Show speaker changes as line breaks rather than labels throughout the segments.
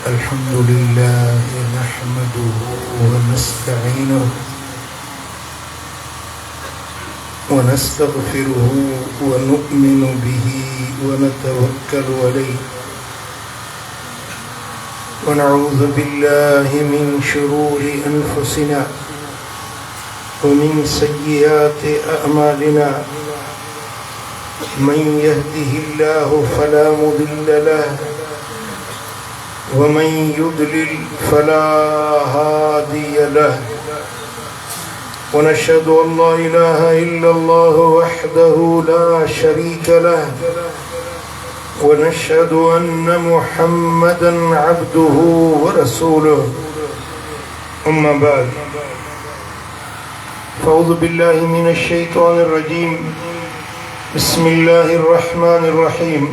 अल्हम्दुलिल्लाह नहमदुहु व नस्तईनुहु व नस्तगफिरुहु व नु'मिनु बिही व नतवक्कलु अलैहि व नऊज़ु बिल्लाहि मिन शुरूरि अनफुसिना व मिन सय्यिआति अअमालिना मन यहदिहिल्लाहु फला मुदिल्ल लहु वमन युद्लिल फला हादिय लहु वनशहदु अल्ला इलाहा इल्लल्लाहु वहदहु ला शरीक लहु वनशहदु अन्न मुहम्मदन अब्दुहु व रसूलुहु अम्मा बाद फ़अऊज़ु बिल्लाहि मिनश शैतानिर रजीम बिस्मिल्लाहिर रहमानिर रहीम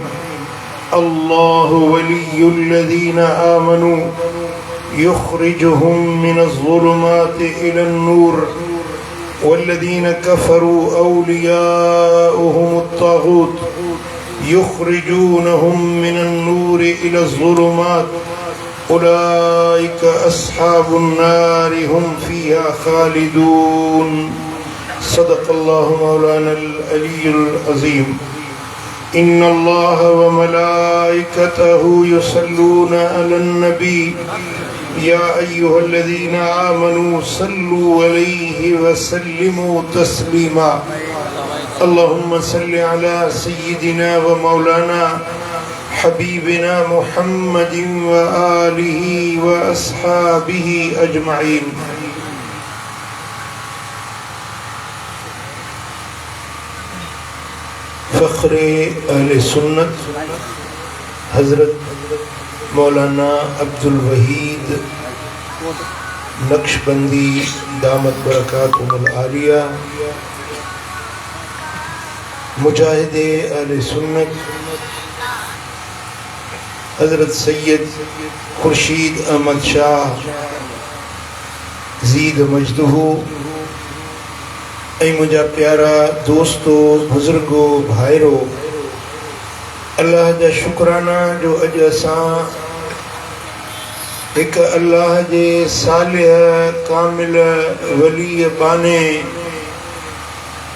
अल्लाहु वलियुल्लज़ीना आमनू युख़रिजुहुम मिनज़्ज़ुलुमाति इलन्नूर वल्लज़ीना कफ़रू औलियाउहुमुत्ताग़ूत युख़रिजूनहुम मिनन्नूरि इलज़्ज़ुलुमात उलाइका अस्हाबुन्नारि हुम फ़ीहा ख़ालिदून सदक़ल्लाहु मौलानल अलीयुल अज़ीम इन्नल्लाह व मलाइकतहु युसल्लूना अलन नबी या अय्युहल्लज़ीना आमनू सल्लू अलैहि व सल्लिमू तस्लीमा अल्लाहुम्मा सल्लि अला सय्यिदिना व मौलाना हबीबिना मुहम्मदिन व आलिहि व अस्हाबिहि अजमईन। फ़ख्रे अहले सुन्नत हज़रत मौलाना अब्दुल वहीद नक्शबंदी दामत बरकातुहुल आलिया मुजाहिदे अहले सुन्नत हज़रत सैयद खुर्शीद अहमद शाह ज़ीद मजदहू ऐं मुंहिंजा प्यारा दोस्तो बुज़ुर्गो भाइरो अल्लाह जा शुक्राना जो अॼु असां हिकु अल्लाह जे सालिह कामिल वली बाने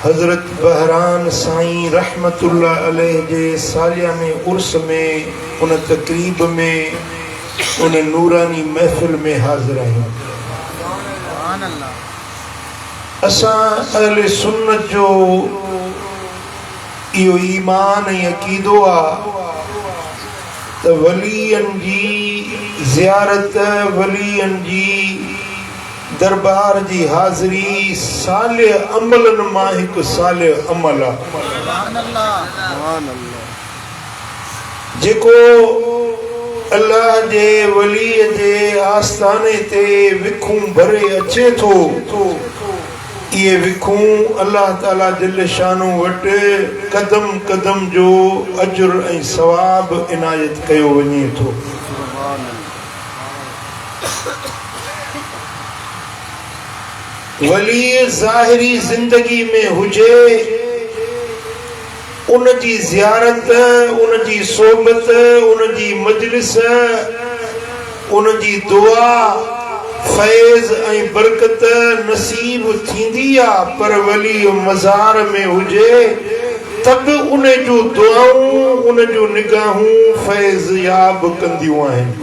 हज़रत बहरान साईं रहमतुल्लाह अलैह जे सालियाने उर्स में उन तक़रीब में उन नूरानी महफ़िल में हाज़िर आहियूं। असां अहले सुन्नत जो इहो ईमान ऐं अक़ीदो आहे त वलीअनि जी ज़ियारत वलीअनि जी दरबार जी हाज़िरी सालिह अमलनि मां हिकु सालिह अमल आहे जेको अल्लाह जे वलीअ जे आस्थाने ते विखूं भरे अचे थो इहे विखूं अल्लाह ताला जल शानो वटि कदम कदम जो अजुर ऐं सवाब इनायत कयो वञे थो। वली ज़ाहिरी ज़िंदगी में हुजे उन जी ज़ियारत उन जी सोबत उन जी मजलिस उन जी दुआ फैज़ ऐं बरकत नसीब थींदी आहे पर वली मज़ार में हुजे तब उन जूं दुआऊं उन जूं निगाहूं फैज़ याब कंदियूं आहिनि।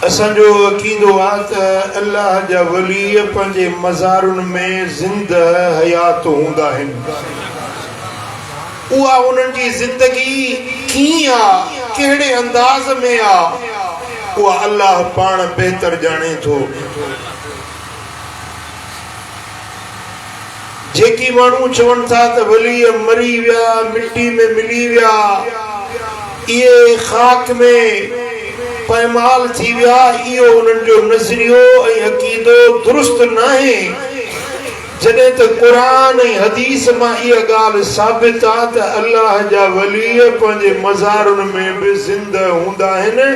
असांजो अक़ीदो आहे त अल्लाह जा वली पंहिंजे मज़ारुनि में ज़िंद हयात हूंदा आहिनि। उहा उन्हनि जी ज़िंदगी कीअं आहे कहिड़े अंदाज़ में आहे उहा अल्लाह पाण बेहतर जाने थो। जेकी माण्हू चवनि था त वली मरी विया, मिट्टी में मिली विया, इहे खाक में पैमाल थी विया, इहो उन्हनि जो नज़रियो ऐं अक़ीदो दुरुस्त नाहे। जॾहिं त क़ुरान ऐं हदीस मां इहा ॻाल्हि साबित आहे त अल्लाह जा वली पंहिंजे मज़ारुनि में बि ज़िंदा हूंदा आहिनि,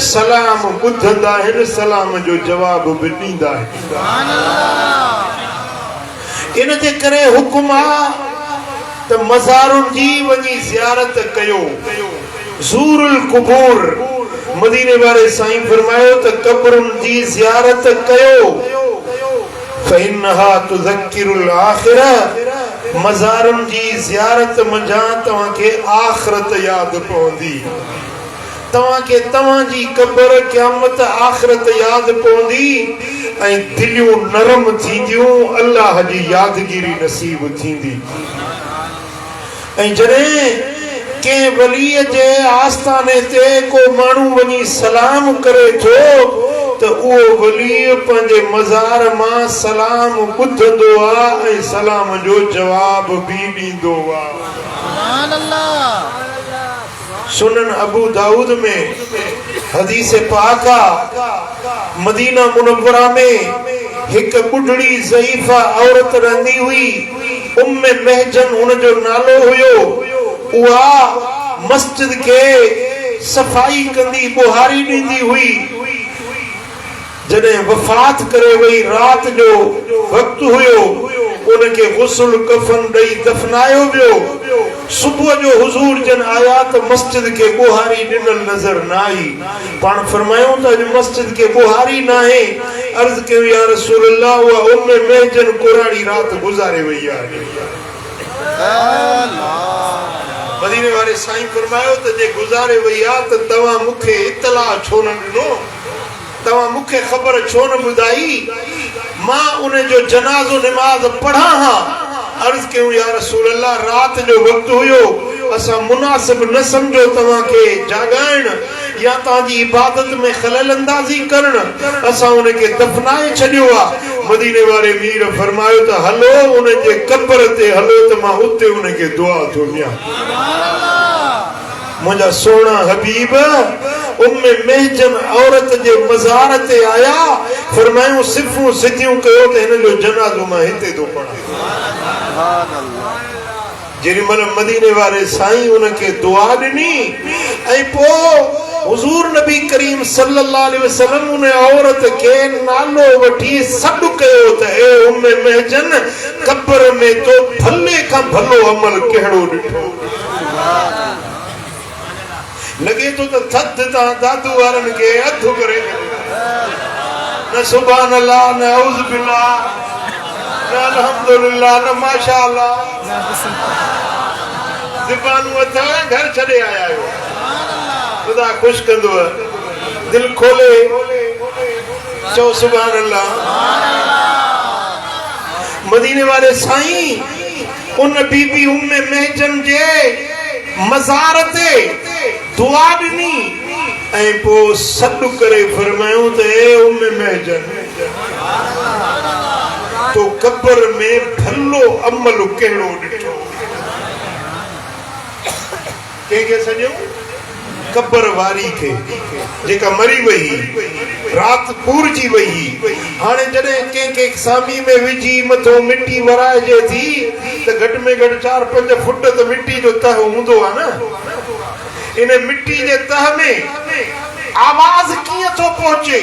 सलाम ॿुधंदा आहिनि, सलाम जो जवाब बि ॾींदा आहिनि। इन जे करे हुकुम आहे त मज़ारुनि जी वञी ज़ियारत कयो। ज़ूरुल कुबूर, मदीने वारे साईं फरमायो त क़ब्रुनि जी ज़ियारत कयो। फ़इन्नहा तुज़क्किरुल आख़िरा, मज़ारुनि जी ज़ियारत मंझां तव्हांखे आख़िरत यादि पवंदी। तव्हांखे तव्हांजी क़ब्र क़यामत आख़िरत यादि पवंदी ऐं दिलियूं नरम थींदियूं, अल्लाह जी यादगिरी नसीब थींदी। ऐं जॾहिं कंहिं वलीअ जे आस्थाने ते को माण्हू वञी सलाम करे थो त उहो वली पंहिंजे मज़ार मां सलाम ॿुधंदो आहे ऐं सलाम जो जवाब बि ॾींदो आहे। सुनन अबू दाऊद में हदीस पाक आहे, मदीना मुनव्वरा में हिक बुढ़ड़ी ज़ईफ़ा औरत रहंदी हुई, उम्मे महजन हुन जो नालो हुयो। उहा मस्जिद के सफ़ाई कंदी, बुहारी ॾींदी हुई। जॾहिं वफ़ात करे वई, रात जो वक़्तु हुयो, उनखे गुस्ल कफन ॾेई दफनायो वियो। सुबुह जो हुजूर जन आया त मस्जिद के बुहारी ॾिनल नज़र न आई। पाण फरमायूं त अॼु मस्जिद के बुहारी न आहे। अर्ज़ कयो या रसूल अल्लाह, उहा उम्मे महजन कुराड़ी रात गुज़ारे वई आहे। मदीने वारे साईं फरमायो त जे गुज़ारे वई आहे त तव्हां मूंखे इतला छो न ॾिनो, तव्हां मूंखे ख़बर छो न ॿुधाई, मां उन जो जनाज़ो निमाज़ पढ़ा हा। अर्ज़ कयूं या रसूल अल्लाह, रात जो वक़्तु हुयो, असां मुनासिब न समझो तव्हांखे जाॻाइण या तव्हांजी इबादत में ख़लल अंदाज़ी करण, असां उनखे दफनाए छॾियो आहे। मदीने वारे मीर फरमायो त हलो उन जे क़ब्र ते हलो त मां उते उनखे दुआ थो ॾियां। मुंहिंजा सोना हबीब उम्मे महजन औरत जे मज़ार ते आया, फरमायूं सिफ़ूं सिधियूं कयो त हिन जो जनाज़ो मां हिते थो पढ़ां। जेॾी महिल मदीने वारे साईं उनखे दुआ ॾिनी ऐं पोइ हुज़ूर नबी करीम सल्लल्लाहु अलैहि वसल्लम उन औरत खे नालो वठी सॾु कयो त ए उम्मे महजन, क़ब्र में तो भले खां भलो अमल कहिड़ो ॾिठो। लगे तो थद ता दादू वारन के अधु करे न सुभान अल्लाह, न औज़ बिल्लाह, न अल्हम्दुलिल्लाह, न माशाअल्लाह। ज़बानू अथव, घर छॾे आया आहियो। ख़ुदा ख़ुशि कंदो, दिल खोले चओ सुभान अल्लाह। मदीने वारे साईं उन बीबी उम्मे महजन जे मज़ार ते दुआ ॾिनी ऐं पोइ सॾु करे फरमायूं त ए उम्मे महजन, तो क़ब्र में भलो अमल कहिड़ो ॾिठो। कंहिंखे सॼो क़ब्र वारी खे जेका मरी वई, रात पूरजी वई। हाणे जॾहिं कंहिंखे सामी में विझी मथो मिटी वराइजे थी त घटि में घटि 4-5 फुट त मिटी जो तह हूंदो आहे न। इन मिट्टी जे तह में आवाज कीअं थो पहुचे?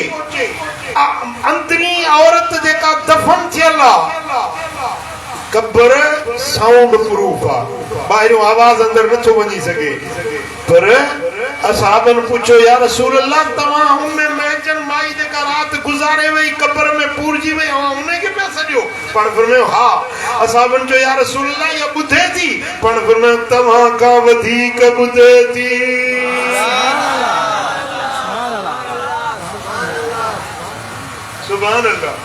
अंदरी औरत जेका दफन थियल आहे, क़ब्र साउंड प्रूफ आहे, ॿाहिरियों आवाज़ अंदर नथो वञी सघे। पर असहाबन पुछो या रसूल अल्लाह, तव्हां उम्मे महजन माई जेका रात गुज़ारे वई, क़ब्र में पूरजी वई, उनखे पिया सॼो? पाण फरमायो हा। असहाबन चयो या रसूल अल्लाह, इहा ॿुधे थी? पाण फरमायो तव्हां खां वधीक ॿुधे थी। सुभान अल्लाह।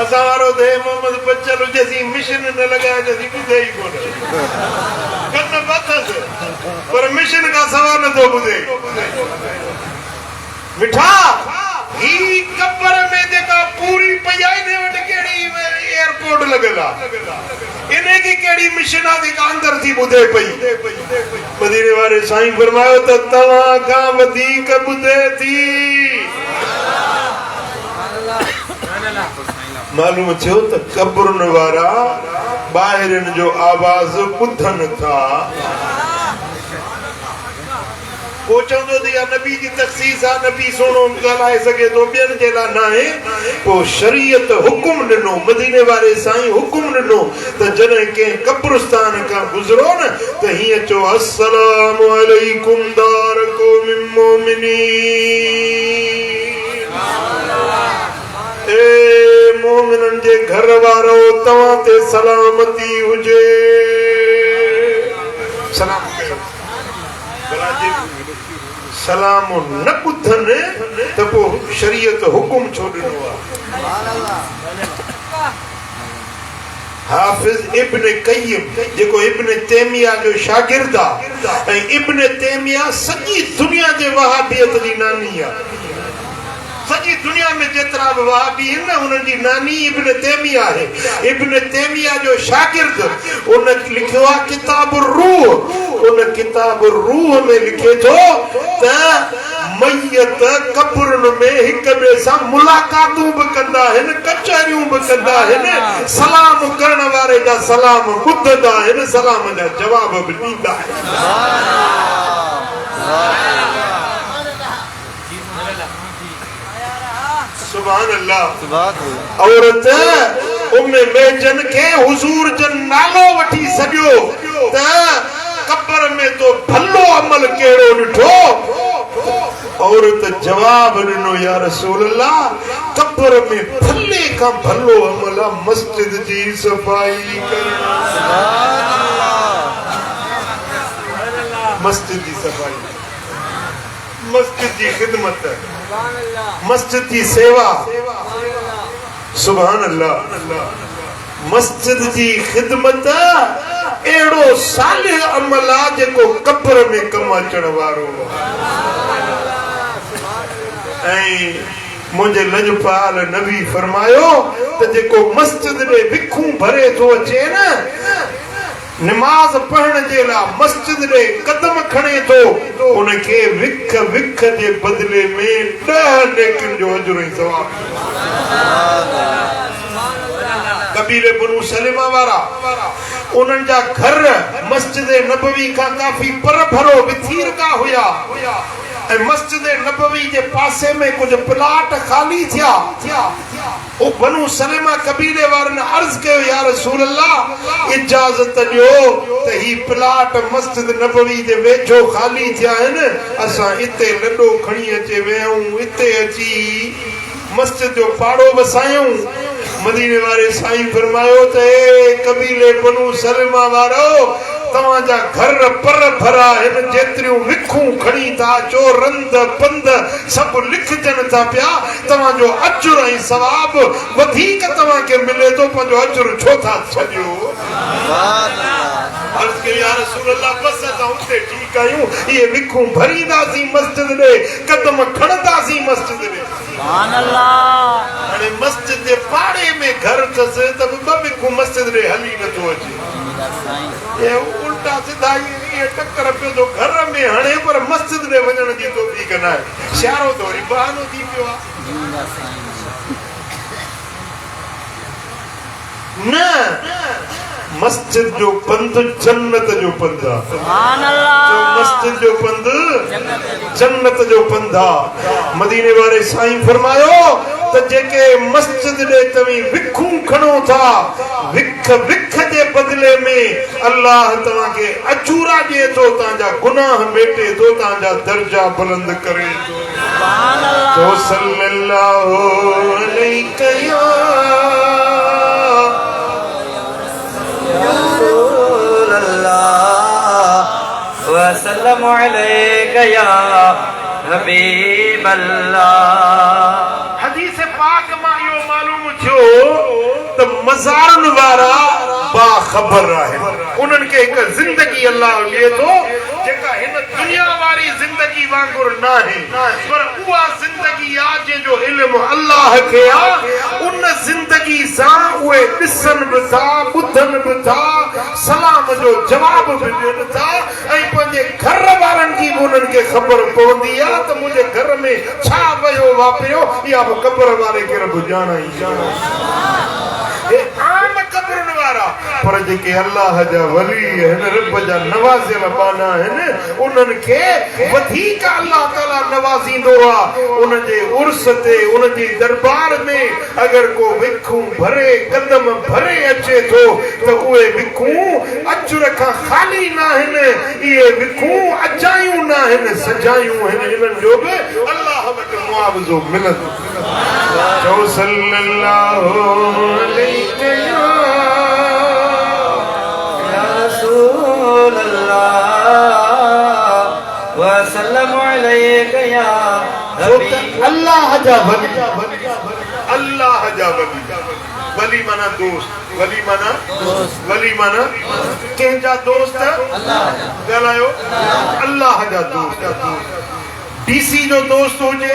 असां वारो दे मोहम्मद बच्चन हुजे मिशन न लॻाए जैसी ॿुधे ई कोन, कन बथस पर मिशन का सवाल नथो ॿुधे। मिठा ही कब्र में जेका पूरी पयाई ने वट केड़ी एयरपोर्ट लगला इने की केड़ी मिशन आ जेका अंदर थी बुधे पई मदीने वाले साईं फरमायो त तवा का वधीक बुधे थी मालूम थियो त कब्रन वारा बाहिरन जो आवाज ॿुधन था को चवंदो त या नबी जी तखसीस आहे नबी सोनो ॻाल्हाए सघे थो ॿियनि जे लाइ न आहे पोइ शरीयत हुकुम ॾिनो मदीने वारे साईं हुकुम ॾिनो त जॾहिं कंहिं कब्रस्तान खां गुज़रो न त हीअं चओ अस्सलामु अलैकुम दार क़ौमिन मोमिनीन ए मोमिनन जे घर वारो तव्हां ते सलामती हुजे सलाम कयो सलाम न ॿुधन त पोइ शरीयत हुकुम छो ॾिनो आहे हाफिज़ इब्न क़य्यिम जेको इब्न तैमिया जो शागिर्द आहे ऐं इब्न तैमिया सॼी दुनिया जे वहाबियत जी नानी आहे सॼी दुनिया में जेतिरा बि वहाबी आहिनि न उन्हनि जी नानी इब्न तैमिया आहे इब्न तैमिया जो शागिर्द उन लिखियो आहे किताब रूह उन किताब रूह में लिखे थो त मयत कब्रन में हिक ॿिए सां मुलाक़ातूं बि कंदा आहिनि कचहरियूं बि कंदा आहिनि सलाम करण वारे जा सलाम ॿुधंदा आहिनि सलाम जा जवाब बि ॾींदा आहिनि सुभान अल्लाह औरत उम्मे मेजन के हुजूर जन नालो वठी सॼो त कब्र में तो भलो अमल केड़ो ॾिठो औरत जवाब ॾिनो या रसूल अल्लाह कब्र में भले का भलो अमल मस्जिद जी सफाई करना मस्जिद जी सफाई मस्जिद जी खिदमत मस्जिद की सेवा सुभान अल्लाह मस्जिद जी खिदमत एड़ो सालिह अमल आहे जेको कब्र में कम अचण वारो ऐं मुंहिंजे लजपाल नबी फरमायो त जेको मस्जिद में विखूं भरे थो अचे न नमाज पढ़ण जे लाइ मस्जिद में कदम खणे थो उनखे विख विख जे बदिले में 10 नेकिन जो अजर ऐं सवाब कबीले बनु सलेमा वारा उन्हनि जा घर मस्जिद नबवी खां काफ़ी पर भरो विथीर का हुया ऐं मस्जिद नबवी जे पासे में कुछ प्लाट खाली थिया ओ बनु सलेमा कबीले वारनि अर्ज़ कयो या रसूल अल्लाह इजाज़त ॾियो त ही प्लाट मस्जिद नबवी जे वेझो खाली थिया आहिनि असां इते लॾो खणी अचे वेहूं इते अची मस्जिद जो पाड़ो वसायूं मदीने वारे साईं फरमायो त ए कबीले बनु सलेमा वारो तव्हांजा घर पर भरा आहिनि जेतिरियूं विखूं खणी था अचो रंद पंद सभु लिखजनि था पिया तव्हांजो अजुर ऐं सवाब वधीक तव्हांखे मिले थो पंहिंजो अजुर छो था छॾियो अर्ज़ कयो या रसूल अल्लाह बस असां उते ठीकु आहियूं इहे विखूं भरींदासीं मस्जिद ॾे कदम खणंदासीं मस्जिद ॾे सुभान अल्लाह हाणे मस्जिद जे पाड़े में घर अथसि त बि ॿ विखूं मस्जिद ॾे हली नथो अचे उल्टा सिधा ये टक्कर पियो थो घर में हणे पर मस्जिद ॾे वञण जी तौफ़ीक़ न आहे सियारो त वरी बहानो थी पियो आहे न मस्जिद जो पंध जन्नत जो पंध आहे सुभान अल्लाह मस्जिद जो पंध जन्नत जो पंध आहे मदीने वारे साईं फरमायो त जेके मस्जिद ॾे तव्हीं विखूं खणो था विख विख जे बदिले में अल्लाह तव्हांखे अजूरा ॾिए थो तव्हांजा गुनाह मेटे थो तव्हांजा दर्जा बुलंद करे थो सुभान अल्लाह तो सल्लल्लाहु अलैहि वसल्लम अलैका या हबीब अल्लाह हदीस पाक मां इहो मालूम थियो त मज़ारनि वारा बाख़बर आहिनि उन्हनि खे हिकु ज़िंदगी अल्लाह ॾिए थो जेका हिन दुनिया वारी जिंदगी वांगुर ना है पर उहा जिंदगी आ जो इल्म अल्लाह के आ उन जिंदगी सा उए दिसन भी था बुधन भी था सलाम जो जवाब भी ॾियनि था ऐं पंहिंजे घर वारनि जी बि उन्हनि खे ख़बर पवंदी आहे त मुंहिंजे घर में छा वियो वापिरियो इहा बि क़ब्र वारे खे रब ॼाणे ई ॼाणे आम क़ब्रनि वारा पर जेके अल्लाह जा वली आहिनि रब जा नवाज़ियल बाना आहिनि उन्हनि खे वधीक अल्लाह ताला नवाज़ींदो आहे उन जे उर्स ते उन जी दरबार में अगरि को विखूं भरे कदम भरे अचे थो त उहे विखूं अजर खां ख़ाली न आहिनि इहे विखूं अजायूं न आहिनि सजायूं आहिनि इन्हनि जो बि अल्लाह वटि मुआवज़ो मिलंदो चओ सल्लल्लाहु अलैहि अल्लाह जा वली अल्लाह जा वली वली माना दोस्त वली माना कंहिंजा दोस्त ॻाल्हायो अल्लाह जा दोस्त डीसी जो दोस्त हुजे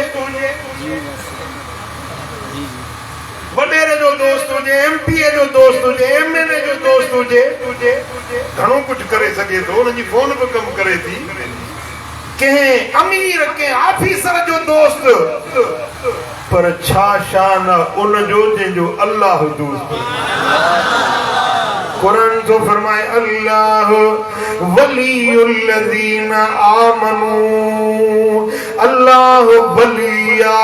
वडेरे जो दोस्त हुजे एमपीए जो दोस्त हुजे एमएनए जो दोस्त हुजे घणो कुछ करे सके तो उन जी फोन पे कम करे थी कंहिं अमीर कंहिं ऑफिसर जो दोस्त पर छा शान उन जो जंहिंजो अल्लाह दोस्त कुरान तो फरमाए अल्लाह वलीउल्लज़ीना आमनू अल्लाह वलिया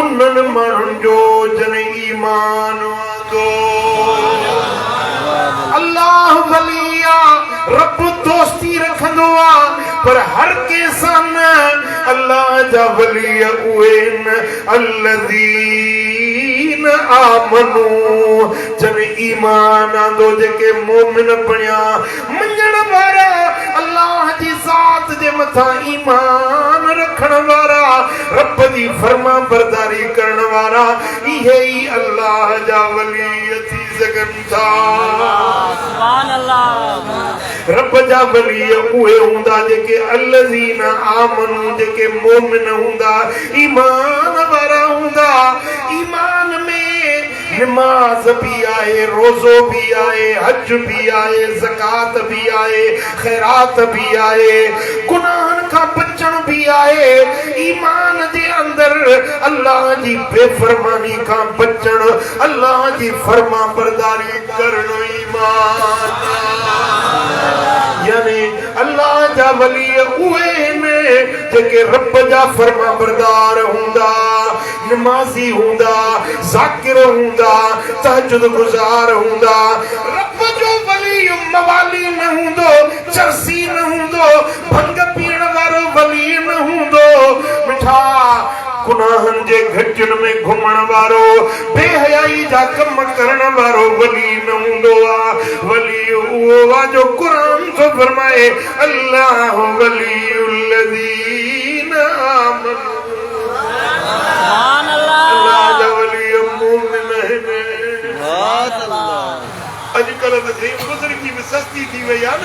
उन्हनि माण्हुनि जो जन ईमान वांदो अल्लाह वलिया रब दोस्ती रखंदो आहे पर हर कंहिंसां न अल्लाह जा वली उहे अल्लज़ीन आमनू जन ईमान आंदो जेके मोमिन बणिया मञण वारा अल्लाह जी ज़ात जे मथां ईमान रखण वारा रब जी फर्मा बरदारी करण वारा इहे ई अल्लाह जा वली थी सघनि था सुभान अल्लाह रब जा वली उहे हूंदा जेके अल्लज़ीन आमनू जेके मोमिन हूंदा ईमान वारा हूंदा ईमान में नमाज भी आए रोज़ो भी आए हज भी आए ज़कात भी आए खैरात भी आए गुनाहन का बचन भी आए ईमान दे अंदर अल्लाह जी बेफरमानी का बचन अल्लाह जी फर्मा बरदारी करनो ईमान यानी अल्लाह जा वली उहे ने जेके रब जा फर्मा बरदार हुंदा नमाजी हुंदा ज़ाकिर हुंदा तहज्जुद गुज़ार हुंदा रब जो वली मवाली न हुंदो चरसी न हुंदो भंग पीण वारो वली न हुंदो मिठा गुनाहन जे घटन में घुमण वारो बेहयाई जा कम करण वारो वली न हुंदो आ वली उहो आ जो कुरान तो फरमाए अल्लाह वलीउल्लज़ीन आमनू सुभान अल्लाह जा वली मोमिन है अॼुकल्ह त सही बुज़ुर्गी बि सस्ती थी वई आहे न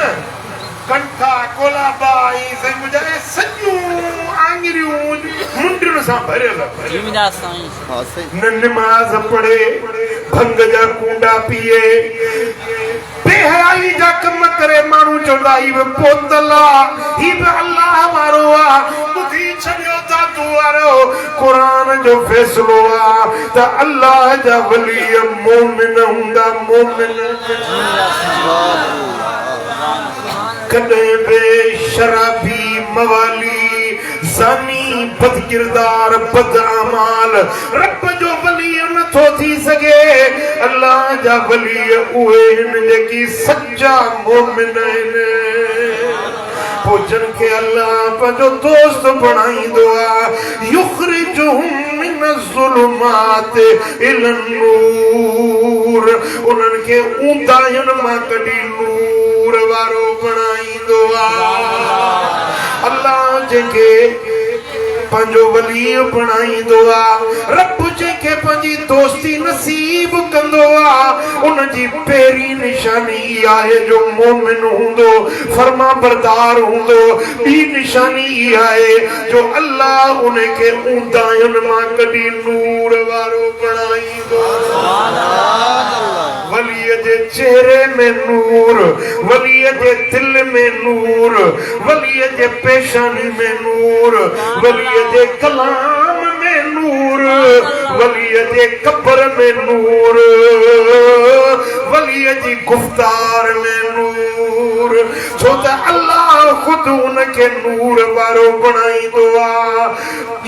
कंठा कोलाबा ऐं मुंहिंजा सॼियूं आङिरियूं मुंडियुनि सां भरियल न नमाज़ पढ़े भंग जा कूंडा पीए बेहयाई जा कम करे माण्हू चवंदा ही बि पोतल आहे ही बि अल्लाह वारो आहे ॿुधी छॾियो था तूं वारो क़ुरान जो फ़ैसिलो आहे त अल्लाह जा वली मोमिन हूंदा मोमिन कॾहिं बि शराबी मवाली ज़ानी बदकिरदार बदअमाल रब जो वली नथो थी सघे अल्लाह जा वली उहे आहिनि जेकी सच्चा मोमिन आहिनि पोइ जन खे अल्लाह पंहिंजो दोस्त बणाईंदो आहे युख़रिजुहुम मिनज़्ज़ुलुमात इलन नूर उन्हनि खे ऊंदाहियुनि मां कढी नूर वारो बणाईंदो आहे अल्लाह जंहिंखे पंहिंजो वली बणाईंदो आहे रब जंहिंखे पंहिंजी जी दोस्ती नसीब कंदो आ उन जी पहली निशानी आहे जो मोमिन हुंदो फरमा बरदार हुंदो बी निशानी आहे जो अल्लाह उनके ऊंदायन मां कदी नूर वारो बनाईंदो वली जे चेहरे में नूर वली जे दिल में नूर वली जे पेशानी में नूर वली जे कलाम में नूर वली जे कब्र में नूर वली जी गुफ्तार में नूर छो त अल्लाह खुद उनके नूर वारो बनाईंदो आ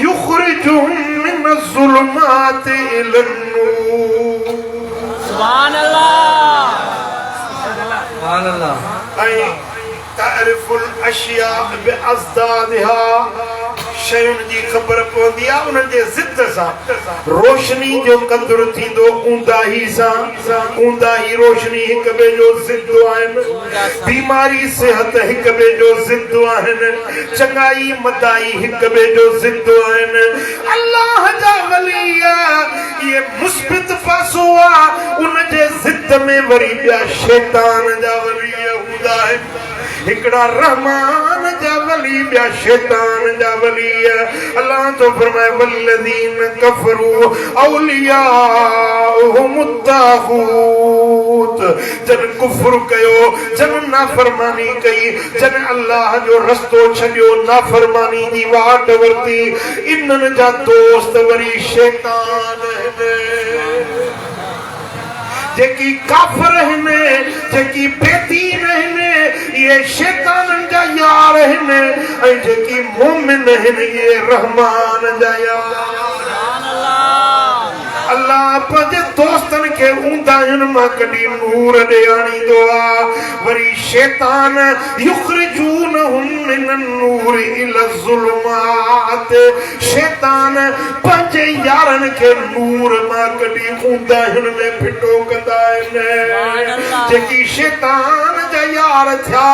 युखरिजुहुम मिन ज़ुलुमात इलन नूर सुभान अल्लाह सुभान अल्लाह तारिफुल अशिया बिअज़दादिहा शयुन जी खबर पवंदी आहे उन जे ज़िद सां रोशनी जो कदुर थींदो ऊंदाही सां ऊंदाही रोशनी हिक ॿिए जो ज़िद आहिनि बीमारी सिहत हिक ॿिए जो ज़िद आहिनि चङाई मदाई हिक ॿिए जो ज़िद आहिनि अल्लाह जा वली ये मुस्बित पासो आहे उन जे ज़िद में वरी ॿिया शैतान जा वली हूंदा आहिनि हिकड़ा रहमान जा वली ॿिया शैतान जा वली अल्लाह तो फरमाए वल्लज़ीन कफरू औलियाहुमुत तागूत जन कुफ्र कयो जन नाफरमानी कई जन अल्लाह जो रस्तो छडियो नाफरमानी जी वाट वरती इन्हन जा दोस्त वरी शैतान जेकी काफर हने जेकी बेदीन हने ये शैतान जा यार हने ऐ जेकी मोमिन हने ये रहमान जा यार अल्लाह पंहिंजे दोस्तन के ऊंदायुन मां कडी नूर ॾे आणींदो आहे वरी शैतान युखरिजूनहुम मिनन नूर इला ज़ुलुमात शैतान पंहिंजे यारन के नूर मां कडी ऊंदायुन में फिटो कंदा आहिनि जेकी शैतान जा यार थिया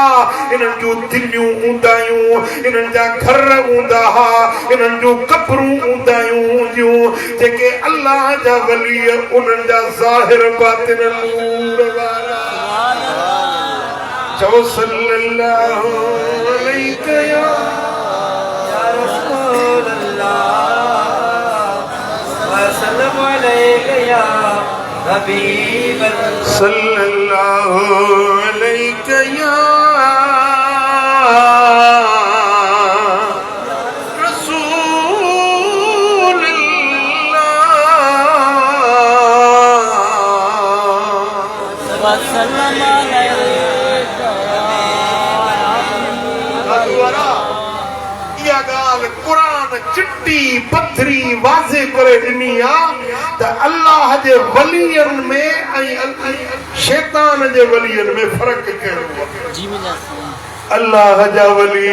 इन्हनि जूं दिलियूं ऊंदायूं इन्हनि जा घर ऊंदा हा इन्हनि जूं कब्रूं ऊंदायूं हूंदियूं जेके अल्लाह जा वली उन्हनि जा ज़ाहिर बातिन नूर वारा चओ सल्लल्लाहु अलैहि या रसूल अल्लाह वसल्लम अलैहि या हबीब सल्लल्लाहु अलैहि या चिट्टी पथरी वाज़े करे ॾिनी आहे त अल्लाह जे वलियन में ऐं शैतान जे वलियन में फ़र्क़ु कहिड़ो आहे अल्लाह जा वली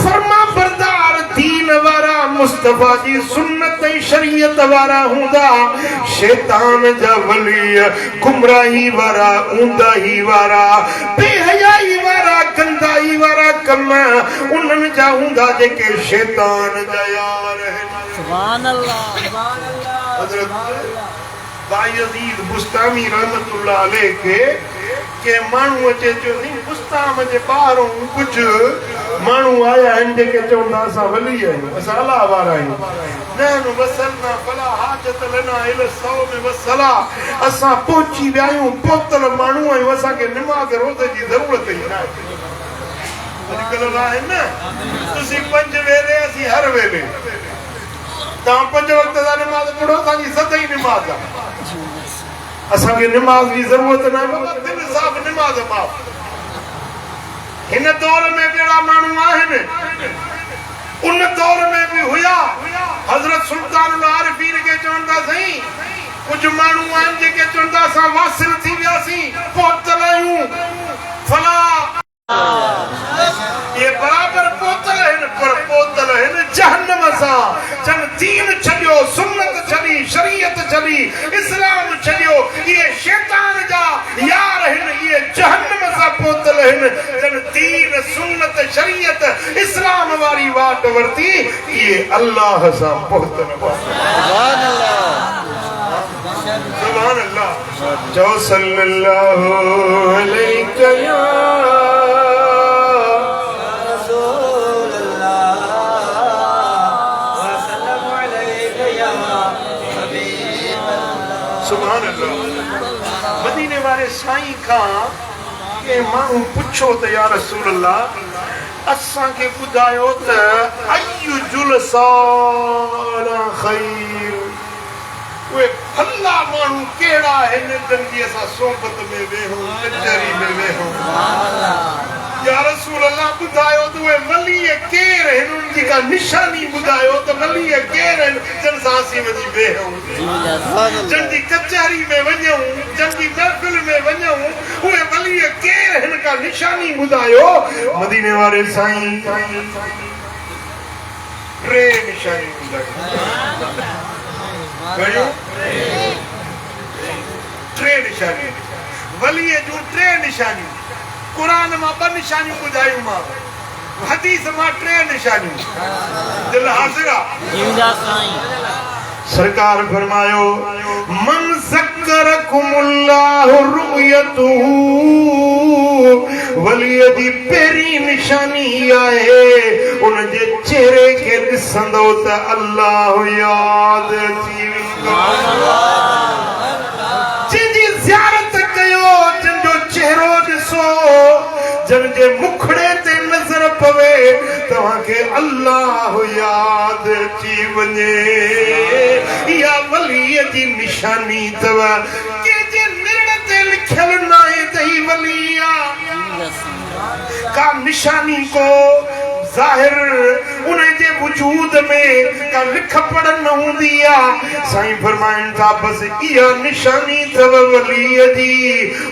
फरमा बरदार दीन वारा मुस्तफा जी सुन्नत ऐं शरीयत वारा हूंदा शैतान जा वली गुमराही वारा ऊंदाही वारा बेहयाई वारा गंदाई वारा कम उन्हनि जा हूंदा जेके शैतान जा यार सुभान अल्लाह हज़रत बायज़ीद बुस्तामी रहमतुल्लाह अलैह के माण्हू अचे चयो नी बुस्ताम जे ॿाहिरों कुझु माण्हू आया आहिनि जेके चवंदा असां वली आहियूं असां अलाह वारा आहियूं नहनु वसलना फला हाजत लना इला सौ में वसला असां पहुची विया आहियूं पहुतल माण्हू आहियूं असांखे निमाज़ रोज़ जी ज़रूरत ई न आहे अॼुकल्ह आहे न तुसीं 5 वेले असीं हर वेले तव्हां 5 वक़्त जा निमाज़ पढ़ो तव्हांजी सदाई निमाज़ आहे असांखे निमाज़ जी ज़रूरत न आहे बाबा दिलि साफ़ निमाज़ माफ़ हिन दौर में जहिड़ा माण्हू आहिनि उन दौर में बि हुया हज़रत सुल्तानुल आरिफीन खे चवंदा साईं कुझु माण्हू आहिनि जेके चवंदा असां वासिल थी वियासीं पहुतल आहियूं फला ये बराबर पोतल आहिनि पर पोतल आहिनि जहन्नम सां जन दीन छॾियो सुन्नत छॾी शरीयत छॾी इस्लाम छॾियो इहे शैतान जा यार आहिनि इहे जहन्नम सां पोतल आहिनि जन दीन सुन्नत शरीयत इस्लाम वारी वाट वरती इहे अल्लाह सां पोतल सुभान अल्लाह चो सल्लल्लाहु अलैहि या
रसूल अल्लाह वसल्लम अलैहि या हबीब अल्लाह।
सुभान अल्लाह। मदीने वाले साईं का के माण्हू पुछो त या रसूल अल्लाह असांखे ॿुधायो त अय्यु जुलसाना खैर, उहे भला माण्हू कहिड़ा आहिनि जंहिंजी असां सोबत में वेहूं, कचहरी में वेहूं। या रसूल अल्लाह ॿुधायो त उहे वली केरु आहिनि, उनजी का निशानी ॿुधायो त वली केरु आहिनि जंहिं सां असीं वञी वेहूं, जंहिंजी कचहरी में वञूं, जंहिंजी महफ़िल में वञूं, उहे वली केरु आहिनि, का निशानी ॿुधायो। मदीने वारे साईं टे निशानी ॿुधायो, टे निशानी वलीअ जूं टे निशानियूं। कुरान मां 2 निशानियूं ॿुधायूं, मां हदीस मां 3 निशानियूं। दिल हाज़िर आहे। सरकार फरमायो मन ज़करकुमुल्लाहु रुयतुहु, वलीअ जी पहिरीं निशानी आहे उन जे चेहरे खे ॾिसंदो त अल्लाह याद अची वेंदो। जंहिंजी ज़ियारत कयो, जंहिंजो चेहरो ॾिसो, जंहिंजे मुखड़े ते नज़र पवे, तव्हांखे अल्लाह याद अची वञे। इहा वलीअ जी निशानी अथव। कंहिंजे नेड़ ते लिखियल न आहे त ही वली आहे, का निशानी को ज़ाहिर उन जे वजूद में का लिख पढ़ न हूंदी आहे। साईं फरमाइनि था बस इहा निशानी अथव वलीअ जी,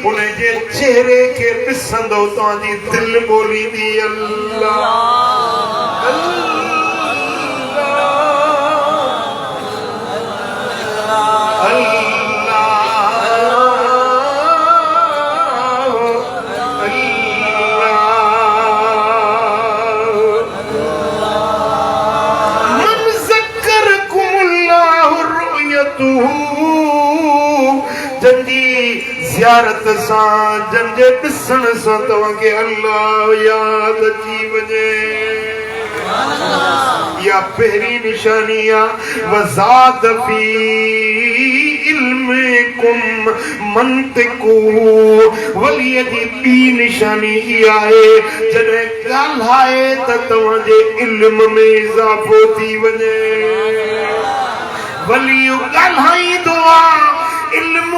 उन जे चेहरे खे ॾिसंदो तव्हांजी दिलि ॿोलींदी अल्लाह अल्लाह ज़ियारत सां, जंहिंजे ॾिसण सां तव्हांखे अल्लाह याद अची वञे। या पहिरीं निशानी आहे वज़ाद फी इल्मिकुम मंतिकू, वलीअ जी ॿी निशानी इहा आहे जॾहिं ॻाल्हाए त तव्हांजे इल्म में इज़ाफ़ो थी वञे। वली ॻाल्हाईंदो आहे, इल्म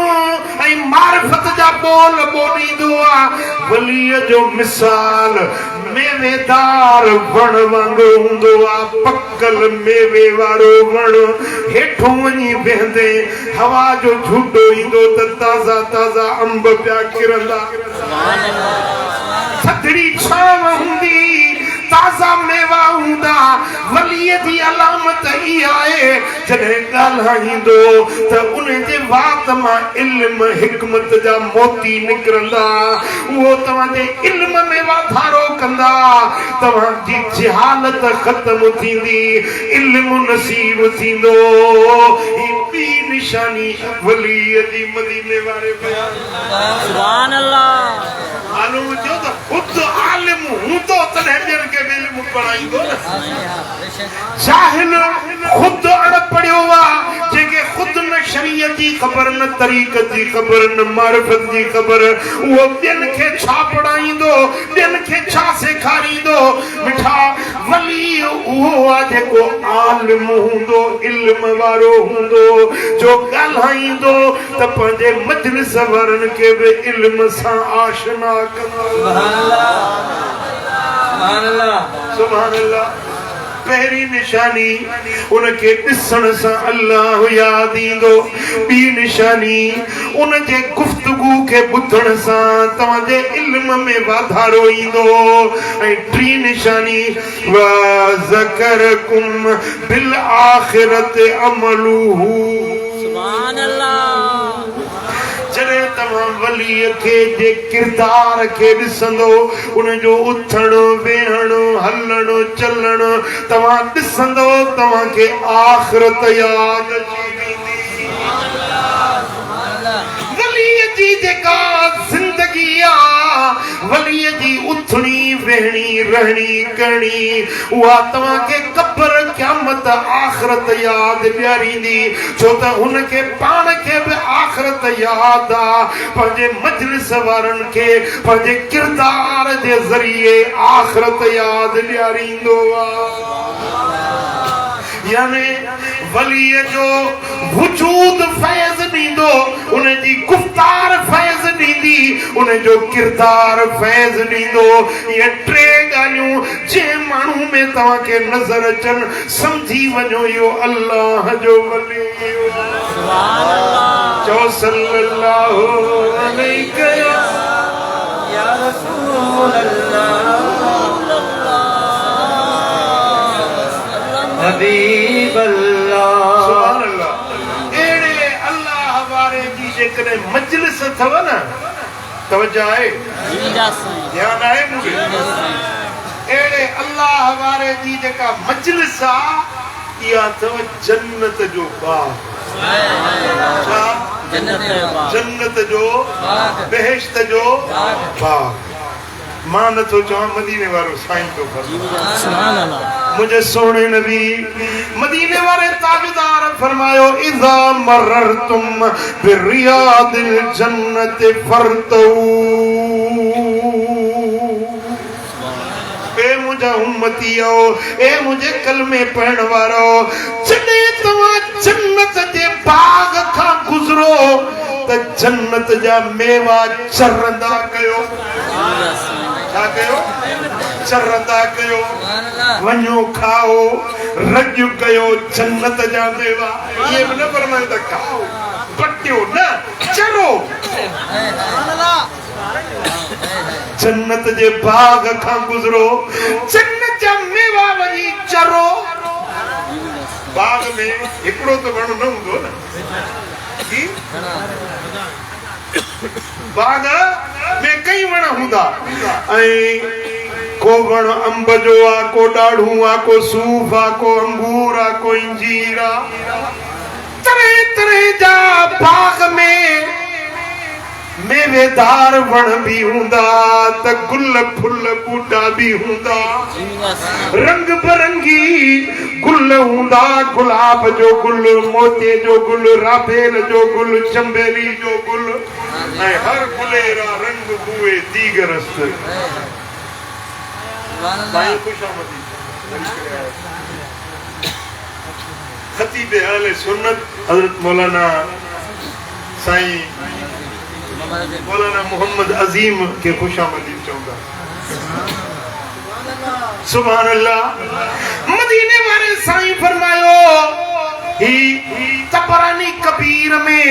ऐं मारिफत जा बोल ॿोलींदो आहे। वलीअ जो मिसाल मेवेदार वण वांगुरु हूंदो आहे, पकल मेवे वारो वण। हेठों वञी वेंदे हवा जो झूडो ईंदो त ताज़ा ताज़ा अंब पिया किरंदा, थधिड़ी छांव हूंदी, ताज़ा मेवा हूंदा। वलीअ जी अलामत इहा आहे जॾहिं ॻाल्हाईंदो त उन जे वात मां इल्म हिकमत जा मोती निकिरंदा, उहो तव्हांजे इल्म में वाधारो कंदा, तव्हांजी जहालत ख़त्म थींदी, इल्म नसीब थींदो। ही ॿी निशानी वलीअ जी मदीने वारे बयान। सुभान अल्लाह। मालूम जो त ख़ुदि आलिम हूंदो तॾहिं ॿियनि खे बि इल्म पढ़ाईंदो न। जाहिल ख़ुदि अणपढ़ियो आहे, जंहिंखे ख़ुदि न शरीयत जी ख़बर, न तरीक़त जी ख़बर, न मारिफत जी ख़बर, उहो ॿियनि खे छा पढ़ाईंदो, ॿियनि खे छा सेखारींदो। मिठा वली उहो आहे जेको आलिम हूंदो, इल्म वारो हूंदो, जो ॻाल्हाईंदो त पंहिंजे मजलिस वारनि खे बि इल्म सां आशना कंदो। सुभान अल्लाह। पहिरीं निशानी उनखे ॾिसण सां अल्लाह याद ईंदो। ॿी निशानी उन जे गुफ़्तगू खे ॿुधण सां तव्हांजे इल्म में वाधारो ईंदो। ऐं टी निशानी व ज़करकुम बिल आखिरत अमलुहु। सुभान अल्लाह। जॾहिं तव्हां वलीअ खे जे किरदार खे ॾिसंदो, उनजो उथणो वेहणो हलणो चलणो तव्हां ॾिसंदो, तव्हांखे आख़िरत यादि अची वेंदी। वलीअ जी जी उथणी वेहणी रहणी करणी उहा तव्हांखे क़ब्र क़यामत आख़िरत याद ॾियारींदी छो त हुनखे पाण खे बि आख़िरत याद आहे पंहिंजे मजलिस वारनि खे पंहिंजे किरदार जे ज़रिए आख़िरत याद ॾियारींदो आहे यानी वलीअ जो वजूद फैज़ ॾींदो उन जी गुफ़्तार फैज़ ॾींदी उन जो किरदार फैज़ ॾींदो ये टे ॻाल्हियूं जंहिं माण्हू में तव्हांखे नज़र अचनि सम्झी वञो इहो अल्लाह जो वली
सुभान अल्लाह
चओ सल्लल्लाहु अलैहि
या रसूल अल्लाह हबीब अल्लाह
सुभान अल्लाह एड़े अल्लाह वारे जी जेकॾहिं मजलिस अथव न तवज्जो आहे ध्यान आहे मूंखे एड़े अल्लाह वारे जी जेका मजलिस आहे इहा अथव जन्नत जो बाग छा जन्नत जो बेहिश्त जो बाग मां नथो चवां मदीने वारो साईं तो मुझे सोने नबी मदीने वाले ताजदार फरमायो इज़ा मर्रतुम बिरियादिल जन्नत फरतू ए मुझे उम्मतियो ए मुझे कलमे पढ़ण वारो जॾहिं तव्हां जन्नत जे बाग खां गुज़रो त जन्नत जा मेवा चरंदा कयो छा कयो चरंदा कयो वञो खाओ रज कयो जन्नत जा मेवा ये बि न फरमायो त खाओ पटियो न चरो जन्नत जे बाग खां गुज़रो जन्नत जा मेवा वञी चरो बाग में हिकिड़ो त वण न हूंदो न बाग में कई वण हूंदा ऐं को वण अंब जो आहे को ॾाढ़ूं आहे को सूफ़ आहे को अंगूर आहे को इंजीर आहे तरह तरह जा बाग में मेवेदार वण भी हूंदा त गुल फुल बूटा भी हूंदा रंग बिरंगी गुल हूंदा गुलाब जो गुल मोते जो गुल राबेल जो गुल चंबेली जो गुल ऐं हर गुलेरा रंग बुए दीगरस्त साईं खुशामदी खतीब अहले सुन्नत हजरत मौलाना साईं मौलाना मोहम्मद अजीम के खुशामदी चौंदा सुभान अल्लाह मदीने वाले साईं फरमायो ही तबरानी कबीर में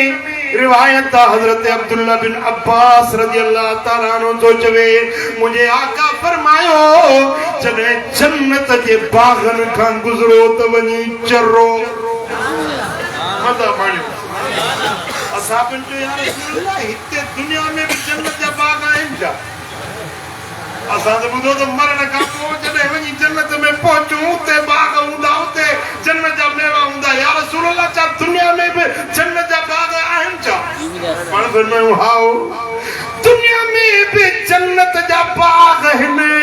रिवायत हजरत अब्दुल्ला बिन अब्बास रज़ियल्लाहु ताला अन्हु तो चवे मुझे आका फरमायो जॾहिं जन्नत जे बागन खां गुज़रो त वञी चरो मज़ा माणियो असाबन जो यार रसूलुल्लाह हिते दुनिया में भी जन्नत जा बाग आहिनि छा असां त ॿुधो त मरण खां पोइ जॾहिं वञी जन्नत में पहुचूं उते बाग हूंदा उते जन्नत जा मेवा हूंदा या रसूलुल्लाह छा दुनिया में भी जन्नत जा बाग आहिनि छा पाण फरमायूं हाओ दुनिया में भी जन्नत जा बाग आहिनि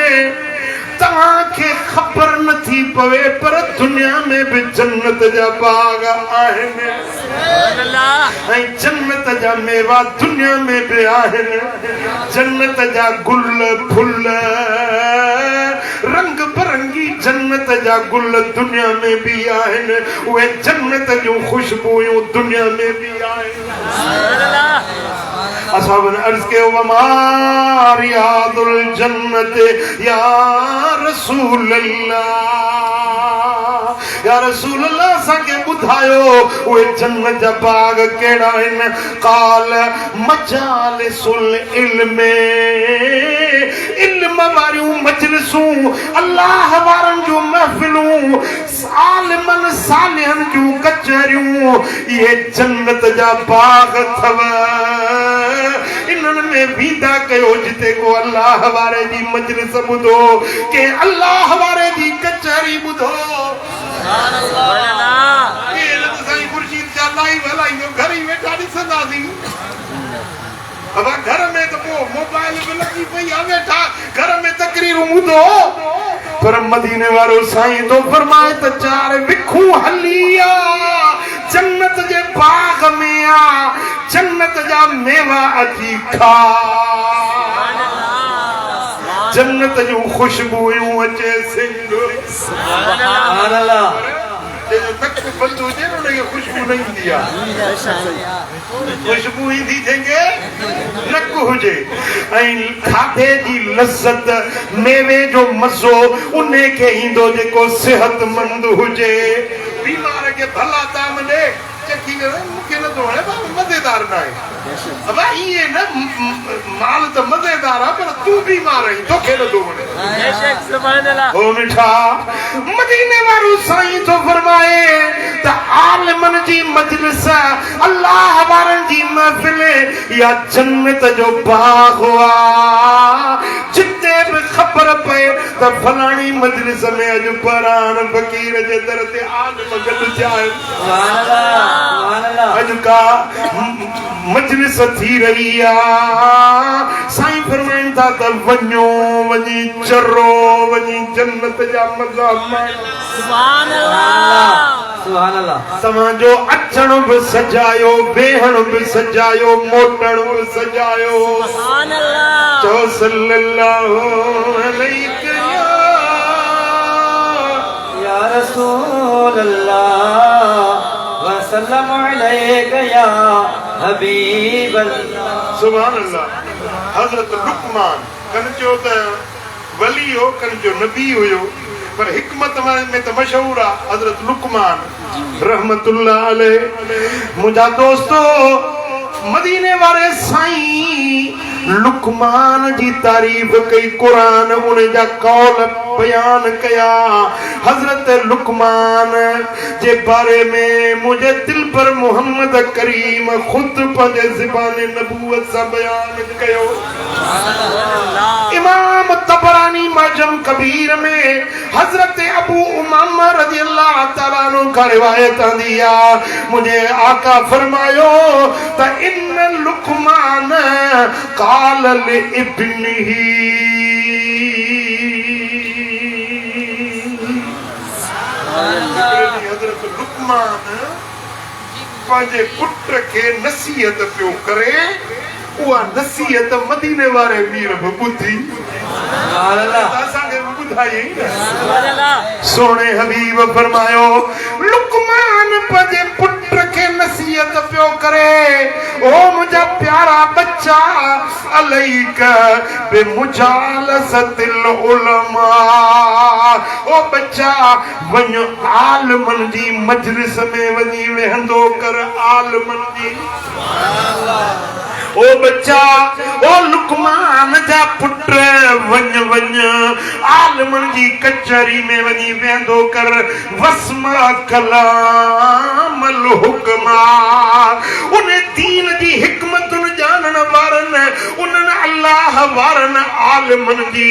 तव्हांखे ख़बर नथी पवे पर दुनिया में भी जन्नत जा बाग आहिनि ऐं जन्नत जा मेवा दुनिया में भी आहिनि जन्नत जा गुल फुल रंग बिरंगी जन्नत जा गुल दुनिया में भी आहिनि उहे जन्नत जूं ख़ुशबूयूं दुनिया में भी आहिनि असहाबन अर्ज़ कयो वमा रियादुल जन्नत या रसूल या रसूल अल्लाह असांखे ॿुधायो उहे जन्नत जा बाग कहिड़ा आहिनि काल मजालिसुल इल्म इल्म वारियूं मजलिसूं अल्लाह वारनि जूं महफ़िलूं आलिमन सालिहन जूं कचहरियूं इहे जन्नत जा बाग अथव इन्हनि में वेंदा कयो जिते को अल्लाह वारे जी मजलिस ॿुधो के अल्लाह वारे जी कचहरी ॿुधो अब घर में तो वो मोबाइल में लगी पई आ वेठा घर में तकरीरूं ॿुधो पर मदीने वारो साईं तो फरमाए त चार विखूं हलिया जन्नत जे बाग में आ जन्नत जा मेवा अची खा जन्नत जूं खुशबूयूं अचे सिंग
सुभान अल्लाह
तक बंद हुजे न उनखे खुशबू न ईंदी आहे खुशबू ईंदी जंहिंखे नक हुजे ऐं खाधे जी लज़त मेवे जो मज़ो उन खे ईंदो जेको सिहतमंद हुजे बीमार खे भला ताम ॾे चखी करे मूंखे नथो वणे मज़ेदार न आहे अब इहे न माल त मज़ेदार आहे पर तूं बीमार आहीं तोखे नथो वणे
सुभान अल्लाह
ओ मिठा मदीने वारो साईं तो फरमाए त आलिमन जी मजलिस अल्लाह वारन जी महफिल या जन्नत जो बाग हुआ जिते भी खबर पे त फलाणी मजलिस में अज परान फकीर जे दर ते आलिम गॾु थिया
सुभान अल्लाह सुभान अल्लाह
अज का मजलिस थी रही आ साईं फरमाइन था त वञो वञी चरो वञी जन्नत जा मज़ा माणो
सुभान अल्लाह सुभान अल्लाह
तव्हांजो अचण बि सजायो बेहण बि सजायो मोटण बि सजायो
सुभान अल्लाह
चओ सल्लल्लाहु अलैहि
या रसूल अल्लाह वसल्लम अलैका या हबीब अल्लाह
सुभान अल्लाह हज़रत लुकमान कन जो त वली हो कन जो नबी हुयो पर हिकमत में त मशहूर आहे हज़रत लुकमान रहमतुल्लाह अलैह मुंहिंजा दोस्तो मदीने वारे साईं लुकमान जी तारीफ़ कई कुरान उन जा कौल बयान कया हज़रत लुकमान जे बारे में मुझे दिल पर मोहम्मद करीम खुद पंहिंजे ज़बान नबूवत सां बयान कयो इमाम तबरानी मजम कबीर में हज़रत अबू उमामा रज़ी अल्लाह तआला अन्हु का रिवायत आंदी आहे मुझे आका फरमायो त इन लुकमान काल लिइब्निही हज़रत लुकमान पंहिंजे पुट खे नसीहत पियो करे उहा नसीहत मदीने वारे मीर बि ॿुधी असांखे बि ॿुधाई सोने हबीब फरमायो लुकमान पंहिंजे पुट खे नसीहत पियो करे ओ मुंहिंजा प्यारा बच्चा अलैक बिमुजालसतिल उलमा ओ बच्चा वञ आलिमन जी मजलिस में वञी वेहंदो कर आलिमन जी ओ बच्चा ओ लुकमान जा पुट वञ वञ आलिमन जी कचहरी में वञी वेंदो कर वस्मा कलामल हुक्मा उन दीन जी हिकमतुन जानण वारन उन अल्लाह वारन आलिमन जी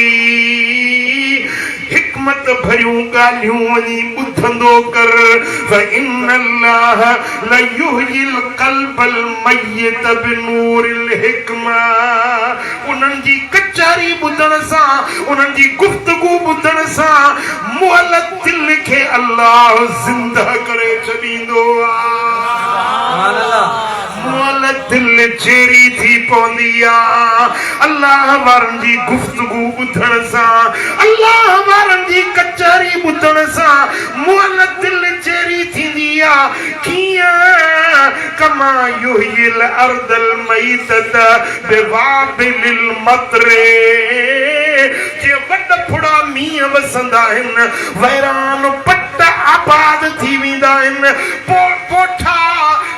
हिकमत भरियूं ॻाल्हियूं वञी ॿुधंदो कर फइन्नल्लाह लयुहयिल क़ल्बल मय्यत बिनूरिल हिकमा उन्हनि जी कचहरी ॿुधण सां उन्हनि जी गुफ्तगू ॿुधण सां मुअल दिल खे अल्लाह ज़िंदा करे छॾींदो आहे मुअल दिल चेरी थी पवंदी आहे अल्लाह वारनि जी गुफ्तगू ॿुधण सां अल्लाह वारनि जी कचहरी ॿुधण सां मुअल दिल चेरी थींदी आहे कीअं कमा युहयिल अर्दल मईतत बिवाबिलिल मतरे जे वॾ फुड़ा मींहं वसंदा आहिनि वैरान पट आबाद थी वेंदा आहिनि पोठा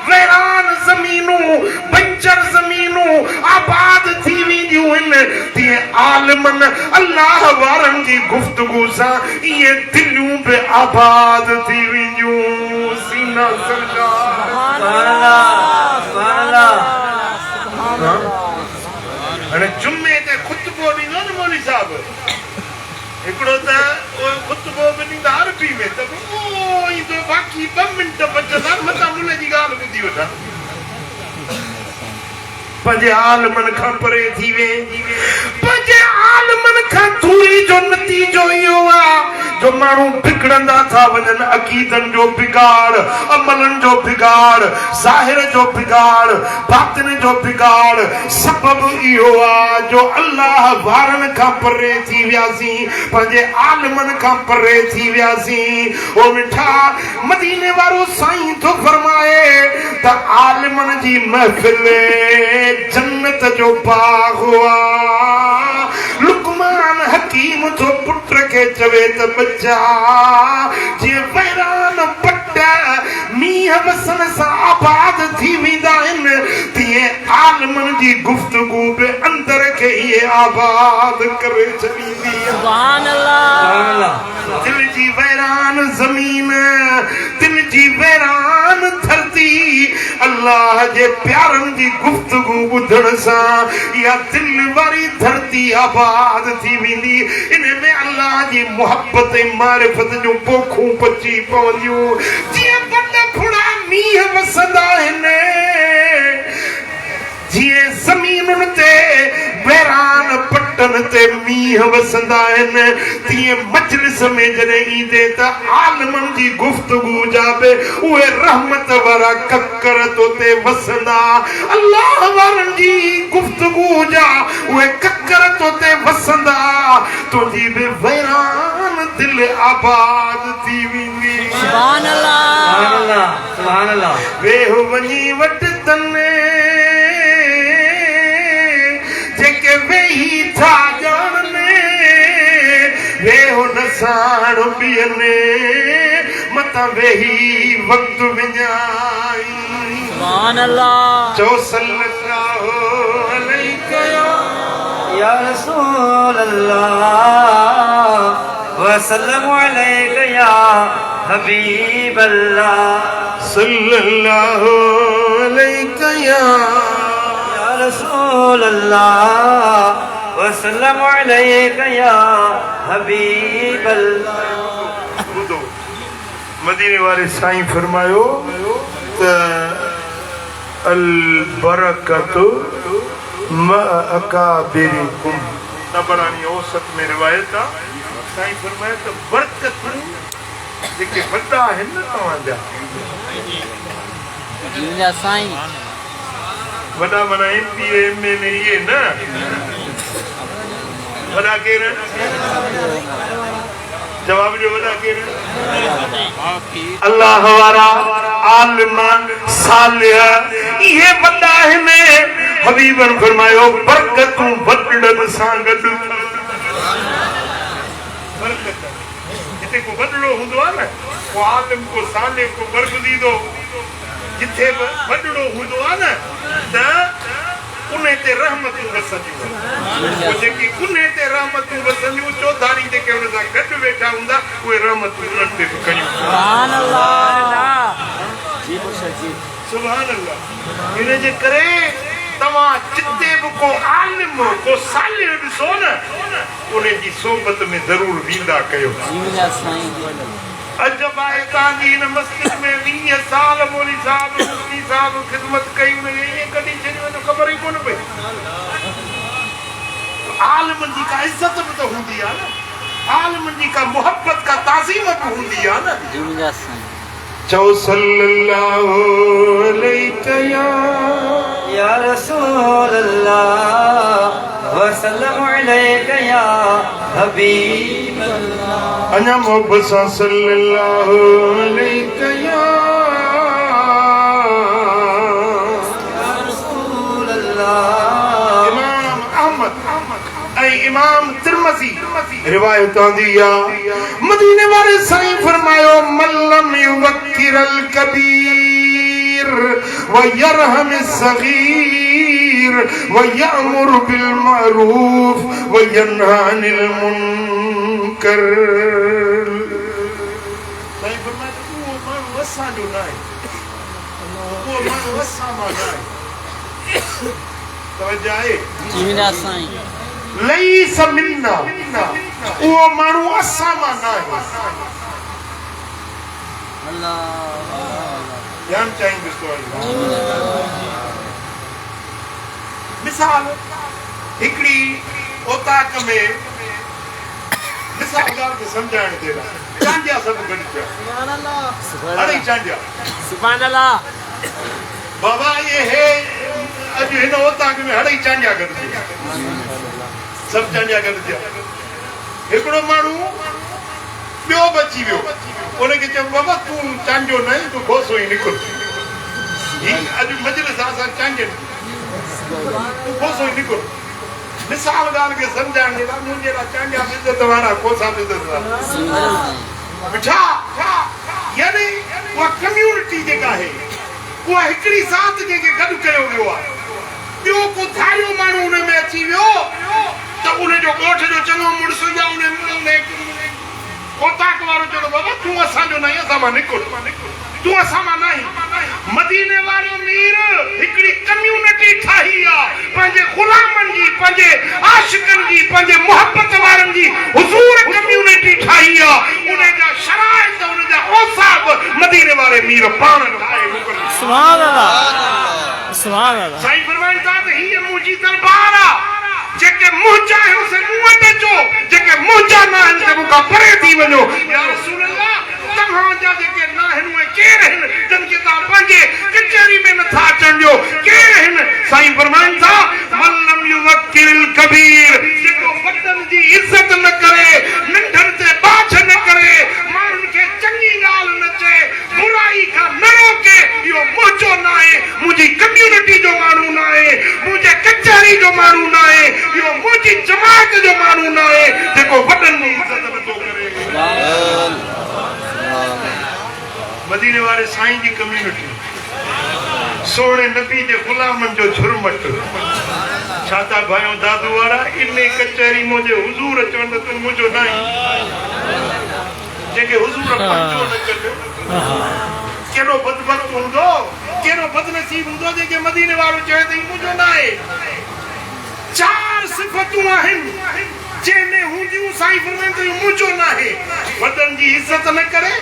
वैरान ज़मीनूं बंजर ज़मीनूं आबाद थी वेंदियूं आहिनि तीअं आलिमन अल्लाह वारनि जी गुफ्तगू सां इहे दिलियूं बि आबाद थी वेंदियूं सीना हाणे जुमे ते ख़ुतबो ॾींदो न मौलवी साहिबु हिकिड़ो त ख़ुतबो बि ॾींदा अरबी में त पोइ ईंदो बाक़ी 2 मिंट बचंदा मथां मुल्ह जी ॻाल्हि ॿुधी वठां पंजे आलमन खां परे थी वे पंजे आलमन खां दूरी जो नतीजो इहो आहे जो माण्हू बिगड़ंदा था वञनि अक़ीदनि जो बिगाड़ अमलनि जो बिगाड़ ज़ाहिर जो बिगाड़ बातिन जो बिगाड़ सबबु इहो आहे जो अल्लाह वारनि खां परे थी वियासीं पंहिंजे आलमनि खां परे थी वियासीं ओ मिठा मदीने वारो साईं थो फरमाए त आलमनि जी महफ़िल जन्नत जो बाग हुआ लुकमान हकीम तो पुत्र के चवे त बच्चा जे वैरान पट मींह वसन सां आबाद थी वेंदा आहिनि तीअं आलमनि जी गुफ़्तगू बि अंदर खे इहे आबाद करे छॾींदी आहे
सुभान अल्लाह
दिल जी वैरान ज़मीन दिल जी वैरान धरती अल्लाह जे प्यारनि जी गुफ़्तगू ॿुधण सां इहा दिल वारी धरती आबाद थी वेंदी इन में अल्लाह जी मोहब्बत ऐं मारिफत जूं पोखूं पची पवंदियूं जीअं वॾा फुड़ा मींहं वसंदा आहिनि जीअं ज़मीनुनि ते वैरान पटनि ते मींहं वसंदा आहिनि तीअं मजलिस में जॾहिं ईंदे त आलमनि जी गुफ़्तगू जा बि उहे रहमत वारा ककर तोते वसंदा अल्लाह वारनि जी गुफ़्तगू जा उहे ककर तोते वसंदा तुंहिंजी बि वैरान दिल आबाद थी वेंदी
सुभान अल्लाह
सुभान अल्लाह
वेहो वञी वटि तने जेके वेही था ॼाणने वेहो न साण ॿियनि मतां वेही वक़्तु विञाई
सुभान अल्लाह
चओ सल्लल्लाहु अलैहि
या रसूल अल्लाह वसल्लम अलैका या हबीब अल्लाह
सल्लल्लाहु अलैहि या
रसूल अल्लाह वसल्लम अलैका या हबीब अल्लाह
ॿुधो मदीने वारे साईं फरमायो त अल बरकतु मा अकाबिरिकुम तबरानी औसत में रिवायत आहे साईं फरमायो त बरकतूं जेके वॾा आहिनि न तव्हांजा
मुंहिंजा साईं
वॾा माना MP MLA इहे न वॾा केरु जवाब जो वॾा केरु अल्लाह वारा आलिम सालिह इहे वॾा आहिनि हबीबन फरमायो बरकतूं वॾड़नि सां गॾु बरकत जिते को वॾड़ो हूंदो आहे न को आलिम को सालिह को बरगज़ीदो जिथे बि वॾड़ो हूंदो आहे न त उन ते रहमतूं वसंदियूं जेकी उन ते रहमतूं वसंदियूं चौधारी जेके हुन सां गॾु वेठा हूंदा उहे रहमतूं उन्हनि ते बि कयूं
सुभान अल्लाह
सुभान अल्लाह इन जे करे तव्हां जिते बि को आलिम को सालिह ॾिसो न उन जी सोबत में ज़रूरु वेंदा कयो
मुंहिंजा साईं
अजब आहे तव्हांजी हिन मस्जिद में 20 साल मौली साहब मुफ्ती साहब ख़िदमत कई हुनखे ईअं कढी छॾियो त ख़बर ई कोन पई आलिमनि जी का इज़त बि त हूंदी आहे न आलिमनि जी का मोहब्बत का ताज़ीम बि हूंदी आहे न
मुंहिंजा साईं
चओ सल्लल्लाहु अलैहि
या रसूल अल्लाह वसल्लम अलैका या हबीब अल्लाह
अञा मोहब्बत सां सल्लल्लाहु अलैहि
रसूल अल्लाह
इमाम अहमद ऐं इमाम तिरमज़ी रिवायत आंदी आहे मदीने वाले साईं फरमायो मल्लम युवक्किरल कबीर व यरहम सगीर व यअमुर बिल मारूफ व यनहा अनिल मुनकर साईं फरमायो वो माण्हू असां जो न आहे वो माण्हू असां मां न आहे तवज्जो आहे
मुंहिंजा साईं
लईस मिन्ना वो माण्हू असां मां न आहे
अल्लाह
ध्यानु चाहींदुसि मिसाल हिकिड़ी ओताक में मिसाल ॻाल्हि खे सम्झाइण जे लाइ चांडिया सभु गॾु पिया अड़े चांडिया
सुभान अल्लाह
बाबा ये है अॼु हिन ओताक में अड़े चांडिया गॾु थिया सभु चांडिया गॾु थिया हिकिड़ो माण्हू ॿियो बची वियो उनखे चयो बाबा तूं चांडियो न तूं घोसो ई निकिर अॼु मजलिस असां चांडियनि तूं घोसो ई निकिर मिसाल ॻाल्हि खे सम्झाइण जे लाइ मुंहिंजे लाइ चांडिया इज़त वारा कोसा इज़त वारा छा यानी उहा कम्यूनिटी जेका आहे उहा हिकिड़ी ज़ात जंहिंखे गॾु कयो वियो आहे ॿियो को धारियो माण्हू हुन में अची वियो त उनजो ॻोठ जो चङो मुड़ुसु या उन ओताक वारो चयो बाबा तूं असांजो न असां मां निकिर तूं असां मां न मदीने वारो मीर हिकिड़ी कम्यूनिटी ठाही आहे पंहिंजे ग़ुलामनि जी पंहिंजे आशिकनि जी पंहिंजे मोहबत वारनि जी हुज़ूर कम्यूनिटी ठाही आहे उनजा शराइत उनजा औसाब मदीने वारे मीर पाण ठाहे
सुभान अल्लाह सुभान अल्लाह
साईं फरमाइनि था त हीअ मुंहिंजी दरबार आहे जेके मुंहुं चाहियो से मूं वटि अचो जेके मुंहुं जा न आहिनि से मूंखां परे थी वञो या रसूल अल्लाह तव्हांजा जेके न आहिनि उहे केर आहिनि जिन खे तव्हां पंहिंजे कचहरी में नथा अचण ॾियो केर आहिनि साईं फरमाइनि था मल्लम युवक्किल कबीर जेको वॾनि जी इज़त न करे नंढनि ते बाछ न करे माण्हुनि खे चङी ॻाल्हि न चए बुराई खां न रोके इहो मुंहिंजो न आहे मुंहिंजी कम्यूनिटी जो माण्हू न आहे मुंहिंजे कचहरी जो माण्हू न आहे इहो मुंहिंजी जमात जो माण्हू न आहे जेको वॾनि जी इज़त नथो करे मदीने वारे साईं जी कम्यूनिटी सोने नबी जे ग़ुलामनि जो झुरमट छा था भाइयों दादू वारा इन कचहरी मुंहिंजे हुज़ूर चवनि त तूं मुंहिंजो न आहीं जेके हुज़ूर पंहिंजो न कजो कहिड़ो बदबख्त हूंदो कहिड़ो बदनसीब हूंदो जेके मदीने वारो चवे त मुंहिंजो न आहे चार सिफ़तूं आहिनि जंहिंमें हूंदियूं साईं फरमाइनि त मुंहिंजो न आहे वॾनि जी इज़त न करे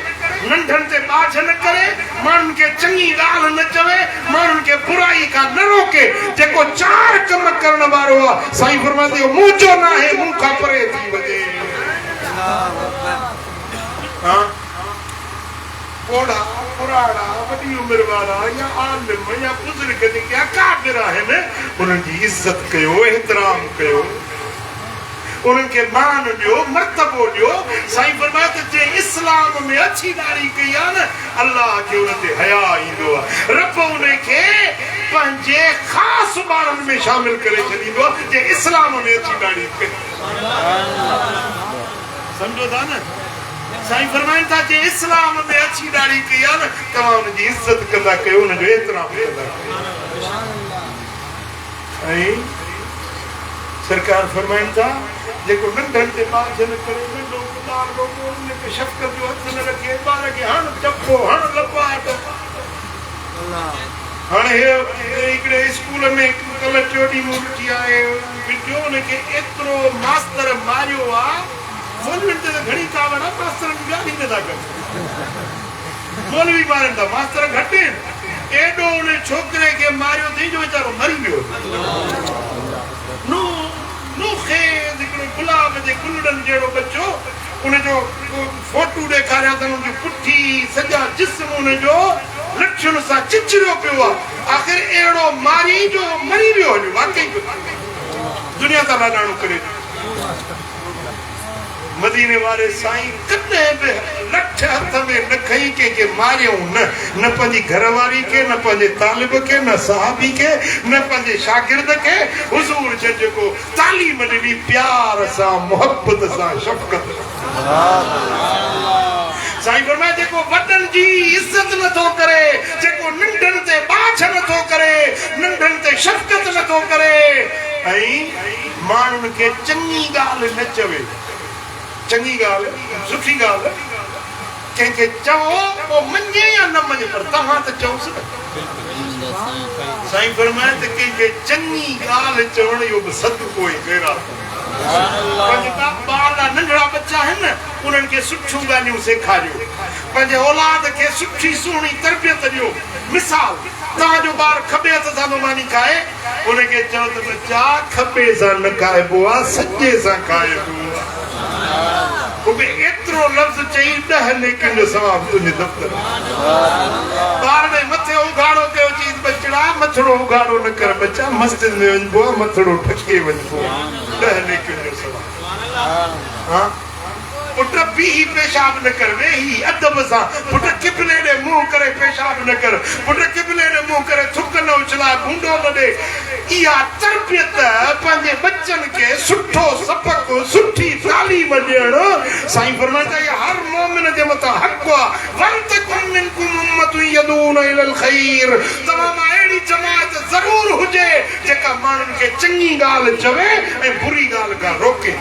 नंढनि ते बाछ न करे माण्हुनि खे चङी ॻाल्हि न चवे माण्हुनि खे बुराई खां न रोके जेको चार कम करण वारो आहे साईं फरमाइनि त मुंहिंजो न आहे मूं खां परे थी वञे ओड़ा पुराड़ा वॾी उमिरि वारा या आलिम या बुज़ुर्ग जेके अकाबिर आहिनि उन्हनि जी इज़त कयो एतिराम कयो उन्हनि खे मान ॾियो मर्तबो ॾियो साईं फरमाए त जे इस्लाम में अछी दाढ़ी कई आहे न अल्लाह खे उन ते हया ईंदो आहे रब उनखे पंहिंजे ख़ासि ॿारनि में शामिल करे छॾींदो आहे जे इस्लाम में अछी दाढ़ी कई सम्झो था न साईं फरमाइनि था जे इस्लाम में अछी दाढ़ी कई आहे न तव्हां उनजी इज़त कंदा कयो उनजो एतिराम कंदा ऐं सरकार फरमाइनि था जेको नंढनि ते बाछ न करे नंढो ॿार रोॻो उनखे शफ़क़त जो हथ न रखे ॿार खे हण चपो हण लपाट हाणे हिकिड़े स्कूल में कल्ह टियों ॾींहुं मूं ॾिठी आहे वीडियो उनखे एतिरो मास्तर मारियो आहे मौलवी ते त घणी कावड़ आहे मास्तरनि जी ॻाल्हि ई नथा कनि मौलवी मारनि था मास्तर घटि आहिनि एॾो उन छोकिरे खे मारियो अथई जो वीचारो मरी वियो गुलाब जे गुलड़नि जहिड़ो बच्चो उनजो फोटू ॾेखारिया अथनि उनजी पुठी सॼा जिस्म उनजो लठियुनि सां चिचिरियो पियो आहे आख़िर अहिड़ो मारी जो मरी वियो हलियो वाकई दुनिया तां लाॾाणो करे मदीने वारे साईं कॾहिं बि लठ हथ में न खई कंहिंखे मारियऊं न पंहिंजी घरवारी खे न पंहिंजे तालिब खे न सहाबी खे न पंहिंजे शागिर्द खे हुज़ूर जेको तालीम ॾिनी प्यार सां मोहब्बत सां शफ़क़त साईं फरमाए जेको वॾनि जी इज़त नथो करे जेको नंढनि ते बाछ नथो करे नंढनि ते शफ़क़त नथो करे ऐं माण्हुनि खे चङी ॻाल्हि न चवे चङी ॻाल्हि सुठी ॻाल्हि कंहिंखे चओ पोइ मञे या न मञे पर तव्हां त चओसि न साईं फरमाए त कंहिंखे चङी ॻाल्हि चवण इहो बि सदको ई ख़ैरात ॿार नंढड़ा बच्चा आहिनि न उन्हनि खे सुठियूं ॻाल्हियूं सेखारियो पंहिंजे औलाद खे सुठी सुहिणी तरबियत ॾियो मिसाल तव्हांजो ॿार खॿे हथ सां थो मानी खाए उनके चओ त बच्चा खबे सां न खाइबो आहे सॼे सां खाइबो आहे उहे एतिरो लफ़्ज़ चई 10 नेकिन जो सवाब तुंहिंजे दफ़्तर ॿार ने मथे उघाड़ो कयो चीज बचड़ा मथड़ो उघाड़ो न कर बच्चा मस्जिद में वञबो आहे मथड़ो ठके वञबो आहे 10 नेकिन जो सवाब हाँ पुट भी पेशाब न कर वेही अदब सां पुट किबले ने मुंह करे पेशाब न कर पुट किबले ने मुंह करे थुक न उछला गुंडो न दे इहा तरबियत पंहिंजे बच्चन के सुठो सबक सुठी तालीम ॾियण साईं फरमाईंदा है हर मोमिन जे मथां हक़ आहे वंतकुम मिनकुम उम्मतुन यदून इलल खैर तमाम अहिड़ी जमात ज़रूर हुजे जेका माण्हुनि खे चङी ॻाल्हि चवे ऐं बुरी ॻाल्हि खां रोके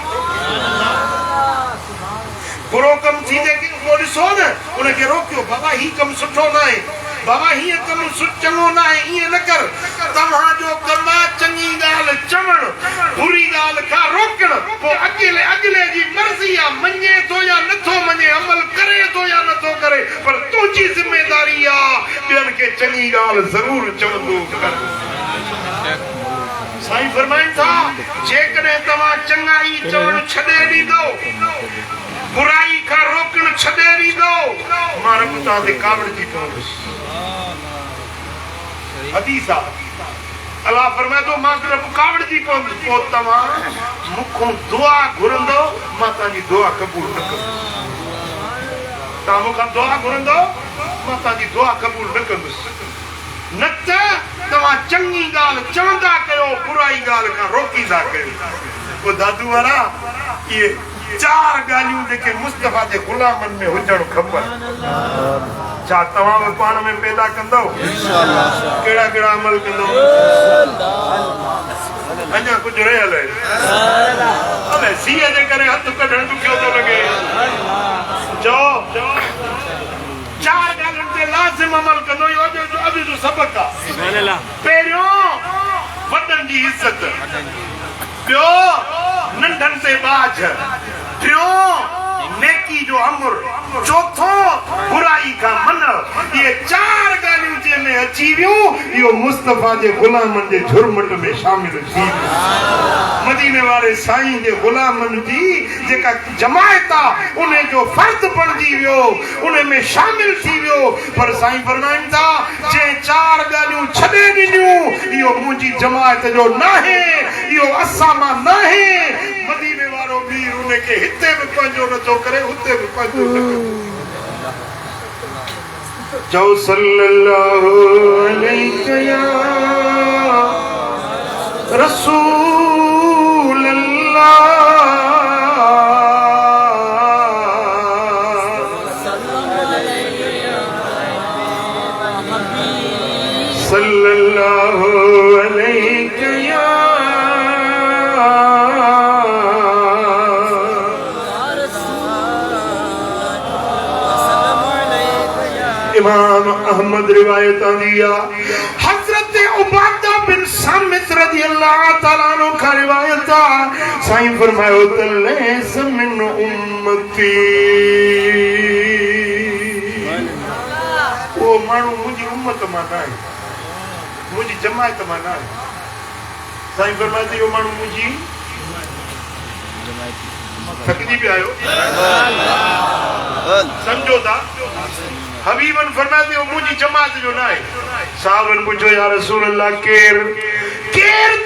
बुरो कम थी जेकी वो ॾिसो न उनखे रोकियो बाबा ही कम सुठो न आहे बाबा हीअ कम चङो न आहे ईअं न कर तव्हांजो कम आहे चङी ॻाल्हि चवण बुरी ॻाल्हि खां रोकण पोइ अॻिले जी मर्ज़ी आहे मञे थो या नथो मञे अमल करे थो या नथो करे पर तुंहिंजी ज़िमेदारी आहे ॿियनि खे चङी ॻाल्हि ज़रूर चवंदो कर साईं फरमाइनि था जेकॾहिं तव्हां चङाई चवण छॾे ॾींदो बुराई का रोकण छॾे ॾींदो मां रब तव्हांखे कावड़ जी पवंदुसि हदीस आहे अल्लाह फरमाए थो मां रब कावड़ जी पवंदुसि पोइ तव्हां मूंखां दुआ घुरंदो मां तव्हांजी दुआ क़बूल न कंदुसि तव्हां मूंखां दुआ घुरंदो मां तव्हांजी दुआ क़बूल न कंदुसि न त तव्हां चङी ॻाल्हि चवंदा कयो बुराई ॻाल्हि खां रोकींदा कयो पोइ दादू वारा इहे 4 ॻाल्हियूं जेके मुस्तफ़ा जे ग़ुलामन में हुजण खपनि छा तव्हां बि पाण में पैदा कंदो कहिड़ा कहिड़ा अमल कंदो अञा कुझु रहियल आहे अबे सीअ जे करे हथ कढण ॾुखियो थो लॻे चओ 4 ॻाल्हियुनि ते लाज़िम अमल कंदो इहो अॼु जो सबक़ आहे पहिरियों वॾनि जी इज़त ॿियो नंढनि ते बाझ टियों नेकी जो अमर चौथो बुराई का मन ये 4 ॻाल्हियूं जंहिंमें अची वियूं इहो मुस्तफ़ा जे ग़ुलामनि जे झुरमट में शामिल थी मदीने वारे साईं जे ग़ुलामनि जी जेका जमायत आहे उन जो फर्द बणिजी वियो उन में शामिल थी वियो पर साईं फरमाइनि था जंहिं 4 ॻाल्हियूं छॾे ॾिनियूं इहो मुंहिंजी जमायत जो न आहे इहो असां मां न आहे मदीने वारो वीर उनखे हिते बि पंहिंजो नथो करे हुते बि पंहिंजो न करे चओ सल्लल्लाहु अलैहि या रसूल अल्लाह सल्लल्लाहु अलैहि या इमाम अहमद रिवायत दिया हजरत उबादा बिन सामित रज़ियल्लाहु तआला अन्हु का रिवायत साईं फरमायो त लैस मिन उम्मती वो माण्हू मुंहिंजी उम्मत मां न आहे मुंहिंजी जमायत मां न आहे साईं फरमायो त इहो माण्हू मुंहिंजी थकिजी पिया आहियो सम्झो था हबीबन फरमाए थो मुंहिंजी जमात जो न आहे साहबन पुछो या रसूल अल्लाह केर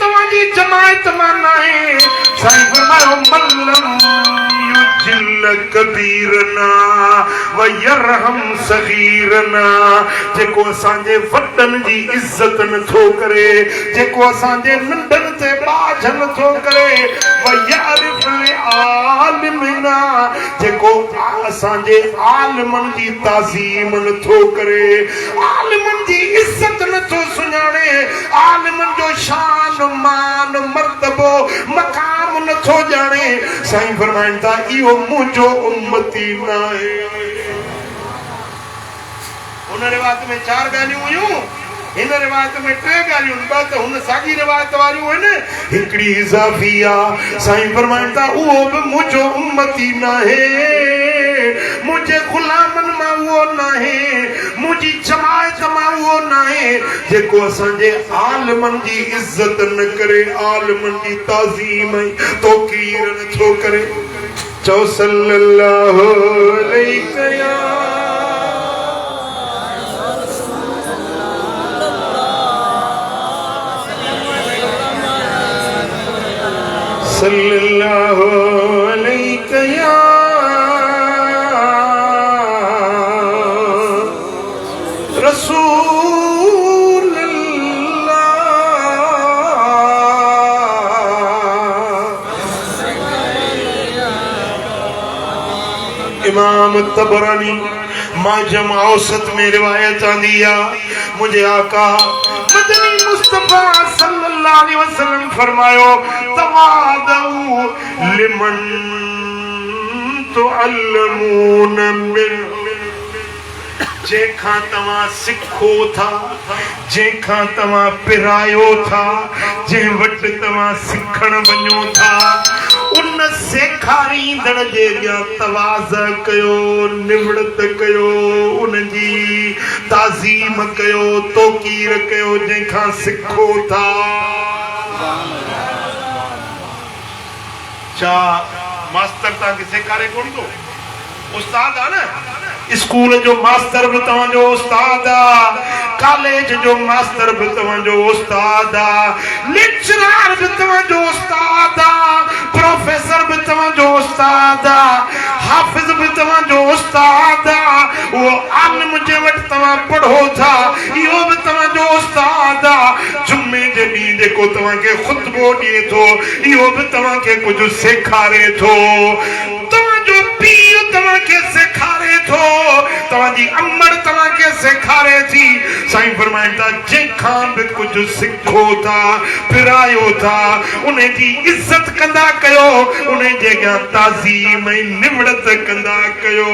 तव्हांजी जमात मां न आहे साईं फरमायो मल्लम युजिल कबीरना व यरहम सगीरना जेको असांजे वॾनि जी इज़त नथो करे जेको असांजे नंढनि ते बाझ नथो करे व यारिफ आलिमना जेको असांजे आलिमनि जी ताज़ीम नथो करे आलिमनि जी इज़त नथो सुञाणे आलिमनि जो शान मान मर्तबो मक़ाम नथो ॼाणे साईं फरमाइनि था इहो मुंहिंजो उम्मती न आहे हुन रिवायत में 4 ॻाल्हियूं हुयूं हिन रिवायत में 3 ॻाल्हियूं ॿ त हुन साॻी रिवायत वारियूं आहिनि हिकिड़ी इज़ाफ़ी आहे साईं फरमाइनि था उहो बि मुंहिंजो उम्मती न आहे मुंहिंजो मुझे गुलामन मां वो नाहे मुझी जमायत मां वो नाहे जेको असांजे आलमन जी इज्जत न करे आलमन जी ताज़ीम तौक़ीर नथो करे चओ सल्लल्लाहु अलैहि सल्लल्लाहु अलैहि या रसूल अल्लाह। इमाम तबरानी माजम औसत में रिवायत आंदी मुझे आका मदनी मुस्तफा सल्लल्लाहु अलैहि वसल्लम फरमायो तवादउ लिमन तुअल्लमून मिन जेखा तवा सिखो था जेखा तवा पिरायो था जे वट तवा सिखण वञो था उन सेखारींदड़ जे अॻियां तवाज़ कयो निवड़त कयो उनजी ताज़ीम कयो तौक़ीर कयो जंहिंखां सिखो था छा मास्टर तव्हांखे सेखारे कोन थो उस्ताद आहे न स्कूल जो मास्टर भी तव्हांजो उस्ताद कॉलेज जो मास्टर भी तव्हांजो उस्ताद लेक्चरर भी तव्हांजो उस्ताद प्रोफेसर भी तव्हांजो उस्ताद हाफिज भी तव्हांजो उस्ताद वो आलिम जे वटि तव्हां पढ़ो था इहो भी तव्हांजो उस्ताद जुमे जे ॾींहुं जेको तव्हांखे खुतबो ॾिए थो इहो भी तव्हांखे कुझु सेखारे थो तव्हांजो पीउ तव्हांखे सेखारे थो तव्हांजी अम्मड़ तव्हांखे सेखारे थी साईं फरमाइनि था जंहिंखां बि कुझु सिखो था पिरायो था उन जी इज़त कंदा कयो उन जे अॻियां ताज़ीम ऐं निवड़त कंदा कयो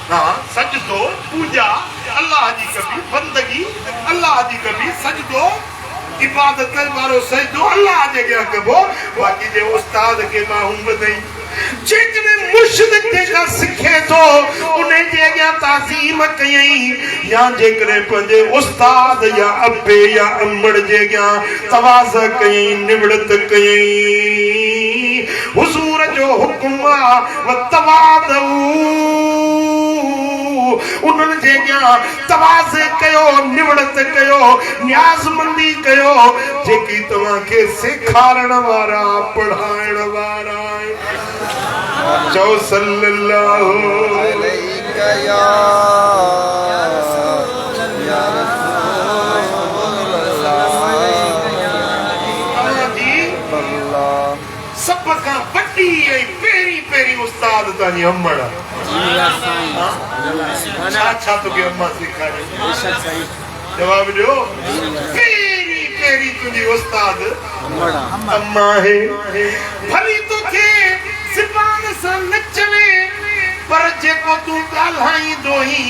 हाँ सजदो पूजा अल्लाह जी कबी बंदगी अल्लाह जी कबी सजदो इबादत वारो सजदो अल्लाह जे अॻियां कबो बाक़ी जे उस्ताद खे बाहूं ॿधई जेकॾहिं मुर्शिद जेका सिखे थो उन जे अॻियां ताज़ीम कयई या जेकॾहिं पंहिंजे उस्ताद या अबे या अम्मड़ जे अॻियां तवाज़ कयई निवड़त कयई हुज़ूर जो हुक्म व तवादऊ उन्हनि जे अॻियां तवाज़ कयो निवड़त कयो न्याज़मंदी कयो जेकी तव्हांखे सेखारण वारा पढ़ाइण वारा चओ सल्लल्लाहु अलैहि या सब खां वॾी ऐं पहिरीं पहिरीं उस्ताद तव्हांजी अम्मड़ छा तोखे अम्मा सेखारे जवाब ॾियो पहिरीं पहिरीं तुंहिंजी उस्ताद अम्मा आहे भली तोखे ज़बान सां न चवे पर जेको तूं ॻाल्हाईंदो ई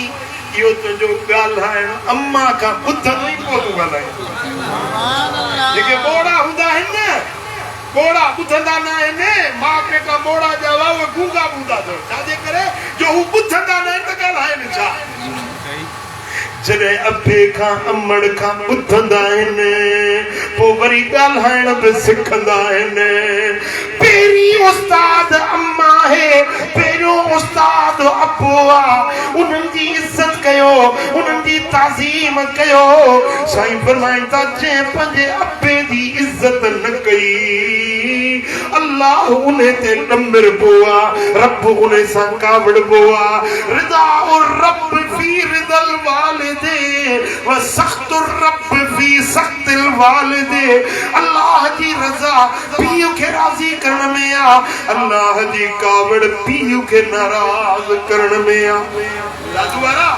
इहो तुंहिंजो ॻाल्हाइण अम्मा खां ॿुधंदो ई पोइ तूं ॻाल्हाईंदो जेके ॿोड़ा हूंदा आहिनि न ॿोड़ा ॿुधंदा न आहिनि माउ पीउ खां ॿोड़ा जा हुआ उहे गूंगा हूंदा अथव छाजे करे जो हू ॿुधंदा न आहिनि त ॻाल्हाइनि छा जॾहिं अबे खां अम्मड़ खां ॿुधंदा आहिनि पोइ वरी ॻाल्हाइण बि सिखंदा आहिनि पहिरीं उस्ताद अम्मा आहे पहिरियों उस्ताद अबो आहे उन्हनि जी इज़त कयो उन्हनि जी ताज़ीम कयो साईं फरमाइनि था जंहिं पंहिंजे अबे जी इज़त न कई अल्लाह उन ते ॾंबिरबो आहे रब उन सां कावड़बो आहे रिदा और रब फी रिदल वालिदे व सख्तुर रब फी सख्तिल वालिदे अल्लाह जी रज़ा पीउ खे राज़ी करण में आहे अल्लाह जी कावड़ पीउ खे नाराज़ करण में आहे राजू वारा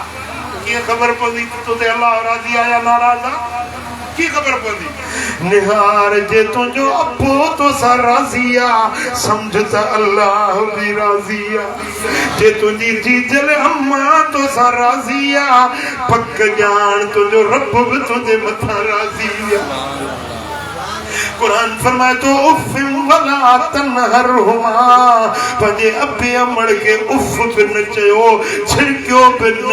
कीअं ख़बर पवंदी तो ते अल्लाह राज़ी आहे या नाराज़ आहे की खबर पवंदी निहार जे तुंहिंजो अबो तोसां राज़ी आहे सम्झ त अल्लाह बि राज़ी आहे जे तुंहिंजी जीजल अम्मा तोसां राज़ी आहे पक ॼाण तुंहिंजो रब बि तुंहिंजे मथां राज़ी आहे कुरान फरमाए तो उफ़िन वला तनहरहुमा पंहिंजे अबे अमड़ के उफ़ बि न चयो छिड़कियो बि न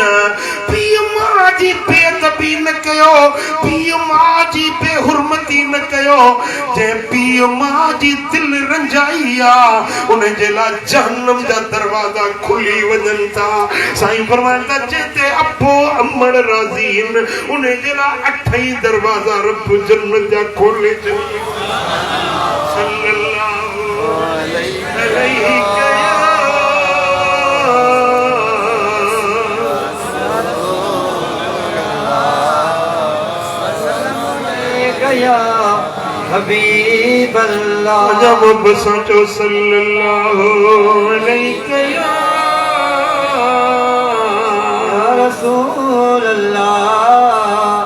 पीउ मां जी बेअदबी न कयो पीउ मां जी बेहुरमती न कयो जंहिं पीउ मां जी दिलि रंजाई आहे उन जे लाइ जहन्नम जा दरवाज़ा खुली वञनि था साईं फरमाइनि था जिते अबो अमड़ राज़ी आहिनि उन जे लाइ 8 ई दरवाज़ा रब जन्नत जा खोले छॾी सल्लल्लाहु अलैहि
या हबीब अल्लाह
जब बसचो सल्लल्लाहु अलैहि या
रसूल अल्लाह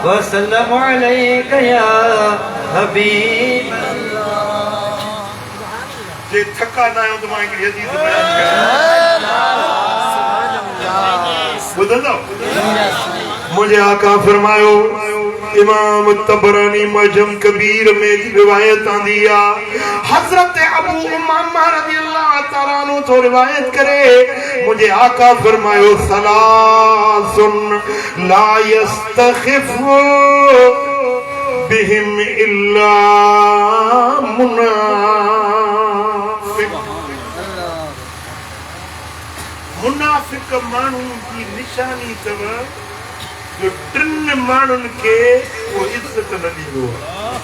वसल्लम अलैका या हबीब अल्लाह
जे थका ना आयो तो मां हिकड़ी हदीस बयान कयां ॿुधंदो मुझे आका फरमायो इमाम तबरानी मजम कबीर में रिवायत आंदी आ हजरत अबू उमामा रज़ियल्लाहु तआला अन्हु तो रिवायत करे मुझे आका फरमायो सलासुन ला यस्तखिफु बिहिम इल्ला मुनाफिक मुनाफिक माण्हू जी निशानी तव जो 3 माण्हुनि खे वो इज्जत न ॾींदो आहे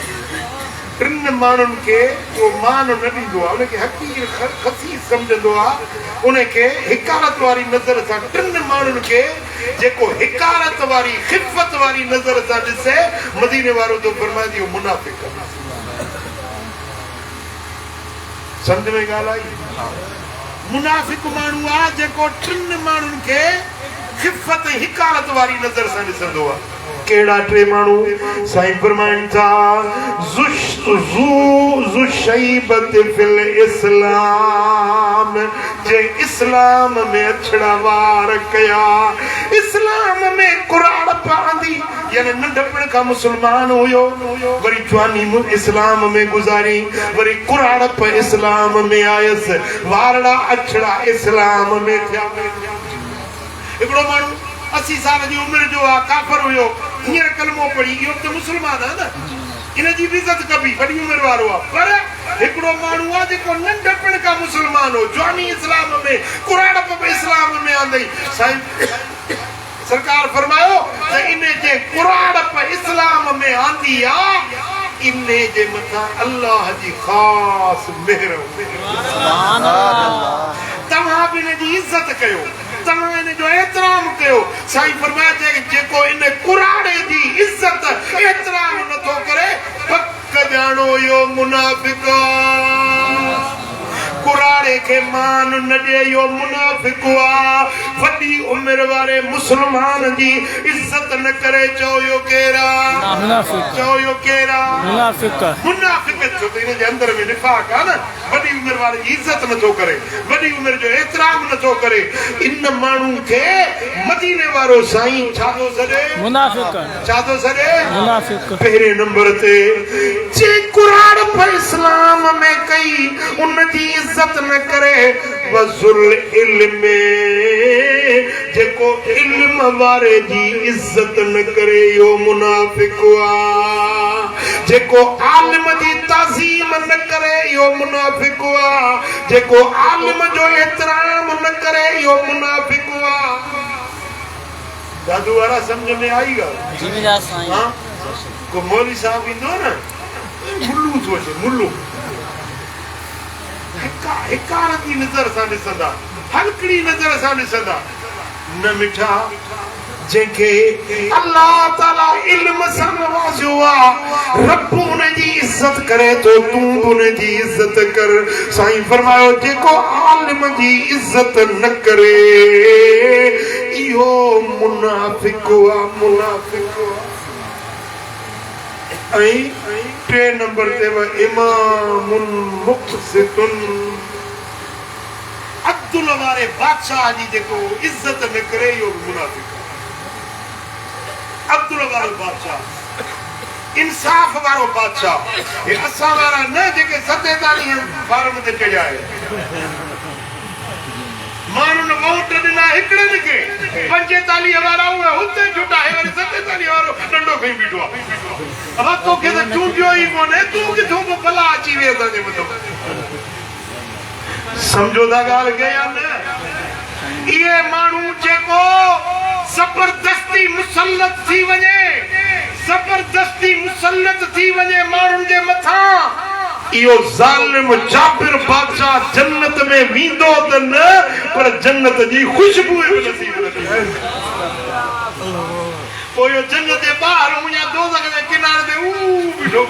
3 माण्हुनि खे वो मान न ॾींदो आहे उनखे हक़ीर खसीस सम्झंदो आहे उनखे हिकारत वारी नज़र सां 3 माण्हुनि खे जेको हिकारत वारी खिफ़त वारी नज़र सां ॾिसे मदीने वारो तो फरमाए थी मुनाफ़िक सम्झ में ॻाल्हि आई मुनाफ़िक माण्हू आहे जेको 3 माण्हुनि खे खिफ़त हिकारत वारी नज़र सां ॾिसंदो आहे कहिड़ा 3 माण्हू साईं फरमाइनि था ज़ुशैबत फिल इस्लाम जे इस्लाम में अछड़ा वार कया इस्लाम में कुराड़ पांदी यानी नंढपण खां मुसलमान हुयो वरी जवानी इस्लाम में गुज़ारी वरी कुराड़प इस्लाम में आयसि वारड़ा अछड़ा इस्लाम में थिया हिकिड़ो माण्हू 80 साल जी उमिरि जो आहे काफ़िर हुयो हींअर कलमो पढ़ी इहो त मुस्लमान आहे न इन जी बि इज़त कबी वॾी उमिरि वारो आहे पर हिकिड़ो माण्हू आहे जेको नंढपण खां मुस्लमान हो जवानी इस्लाम में कुराड़प इस्लाम में आंदई साईं सरकार फरमायो त इन जे कुराड़प इस्लाम में आंदी आहे इन जे मथां अल्लाह जी ख़ास मेहर सुभान अल्लाह तव्हां बि इन जी इज़त कयो तव्हां इन जो एतराम कयो साईं फरमाया जेको इन कुराड़े जी इज़त एतराम नथो करे पक ॼाणो इहो मुनाफ़िक कुराड़े के मान न ॾे इहो मुनाफ़िक आहे वॾी उमिरि वारे मुस्लमान जी इज़त न करे चओ इहो केरा
मुनाफ़िक
चओ इहो केरा
मुनाफ़िक
मुनाफ़िक छो त इन जे अंदर में निफ़ाक़ आहे न वॾी उमिरि वारे जी इज़त नथो करे वॾी उमिरि जो एतराम नथो करे इन माण्हू खे मदीने वारो साईं छा थो सॾे
मुनाफ़िक
छा थो सॾे
मुनाफ़िक
पहिरें नंबर ते जे कुराड़ इस्लाम में कई उन जी इज़त न करे वज़ुल इल्म जेको इल्म वारे जी इज़त न करे इहो मुनाफ़िक आहे जेको आलिम जी ताज़ीम न करे इहो मुनाफ़िक आहे जेको आलिम जो एतराम न करे इहो मुनाफ़िक आहे जादू वारा सम्झ में आई ॻाल्हि हाँ को मौलवी साहब ईंदो न मुल्लू थो अचे मुल्लू हिकारत जी नज़र सां ॾिसंदा हलकड़ी नज़र सां ॾिसंदा न मिठा जंहिंखे अल्लाह ताला इल्म सां नवाज़ियो आहे रब उन जी इज़त करे तो तूं उन जी इज़त कर साईं फरमायो जेको आलिम जी इज़त न करे इहो मुनाफ़िक आहे मुनाफ़िक ऐं 3 नंबर ते इमामुन मुक़सितुन अब्दुल वारे बादशाह जी जेको इज़त न करे इहो मुनाफ़िक अब्दुल वारो बादशाह इंसाफ वारो बादशाह ये असां वारा न जेके 47 फार्म ते चढ़िया आहे माण्हुनि वोट ॾिना हिकिड़े खे 45 वारा उहे हुते जुटाए वरी 47 वारो नंढो खई बीठो आहे अब तोखे त चूंडियो ई कोन्हे तूं किथों को भला अची वे असांजे मथां समझो था ॻाल्हि खे या न इहे माण्हू जेको ज़बरदस्ती मुसलत थी वञे ज़बरदस्ती मुसलत थी वञे माण्हुनि जे मथां इहो ज़ालिम जाबिर बादशाह जन्नत में वेंदो त न पर जन्नत जी खुशबू नसीब पोइ इहो जन्नत जे ॿाहिरि या दोज़ख जे किनारे ते बीठो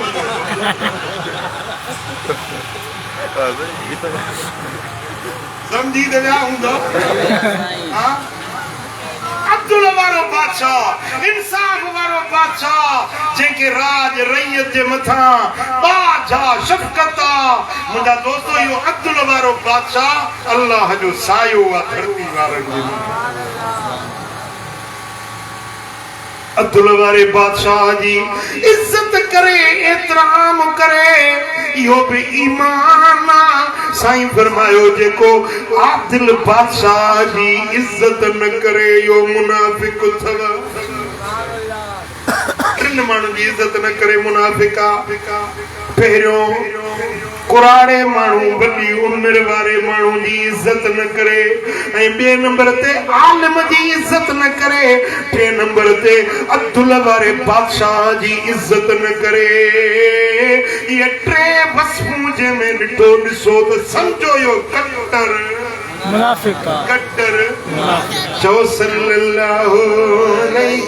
समझी त विया हूंदो हा अब्दुल वारो बादशाह इंसाफ वारो बादशाह जेके राज रैयत जे मथां बाजा शफकत मुंहिंजा दोस्तो इहो अब्दुल वारो बादशाह अल्लाह जो सायो आहे धरती वारनि जे अब्दुल वारे बादशाह जी इज्जत करे एतराम करे इहो भी ईमान आ साईं फरमायो जेको आदिल बादशाह जी इज्जत न करे यो मुनाफिक थव किन माण्हुनि जी इज्जत न करे मुनाफिका पहिरियों कुराड़े माण्हू वॾी उमिरि वारे माण्हू जी इज्जत न करे ऐं ॿिए नंबर ते आलिम जी इज्जत न करे टे नंबर ते अब्दुल वारे बादशाह जी इज्जत न करे ये टे वस्फूं जंहिंमें ॾिठो ॾिसो त सम्झो इहो कट्टर
मुनाफिक
कट्टर चओ सल्लल्लाहु अलैहि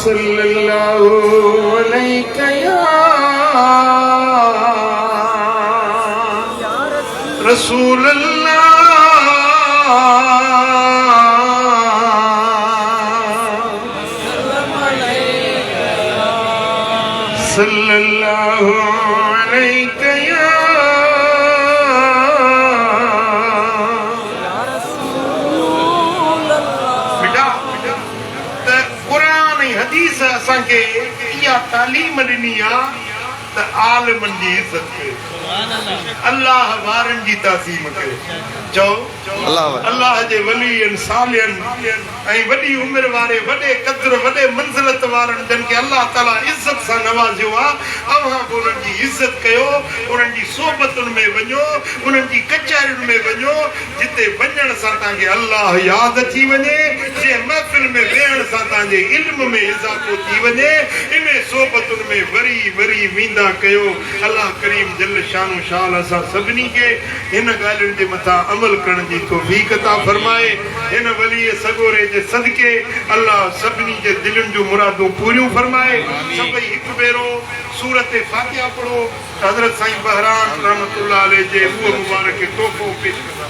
सल्लल्लाहु अलैहि रसूल अल्लाह सल्लल्लाहु अलैहि हदीस असांखे इहा तालीम ॾिनी आहे त आलिमनि जी इज़त कयो अल्लाह वारनि जी ताज़ीम कयो चओ अल्लाह जे वली सालियनि ऐं वॾी उमिरि वारे वॾे क़द्र वॾे मंज़िलत वारनि जन खे अल्लाह ताला इज़त सां नवाज़ियो आहे अव्हां बि उन्हनि जी इज़त कयो उन्हनि जी सोबतुनि में वञो उन्हनि जी कचहरियुनि में वञो जिते वञण सां तव्हांखे अल्लाह यादि अची वञे जंहिं महफ़िल में वेहण सां तव्हांजे इल्म में इज़ाफ़ो थी वञे इन सोबतुनि में वरी वरी वेंदा कयो अल्लाह करीम जल शानो शाल असां सभिनी खे हिन ॻाल्हियुनि जे मथां अमल करण जी तौफ़ीक़ अता फरमाए हिन वली सगोरे जे सदके अल्लाह सभिनी जे दिलनि जूं मुरादूं पूरियूं फरमाए सभई हिकु भेरो सूरत फातिहा पढ़ो हज़रत साईं बहरान रहमतुल्लाह अलैहि जे रूह मुबारक खे तोहफ़ो पेश कंदा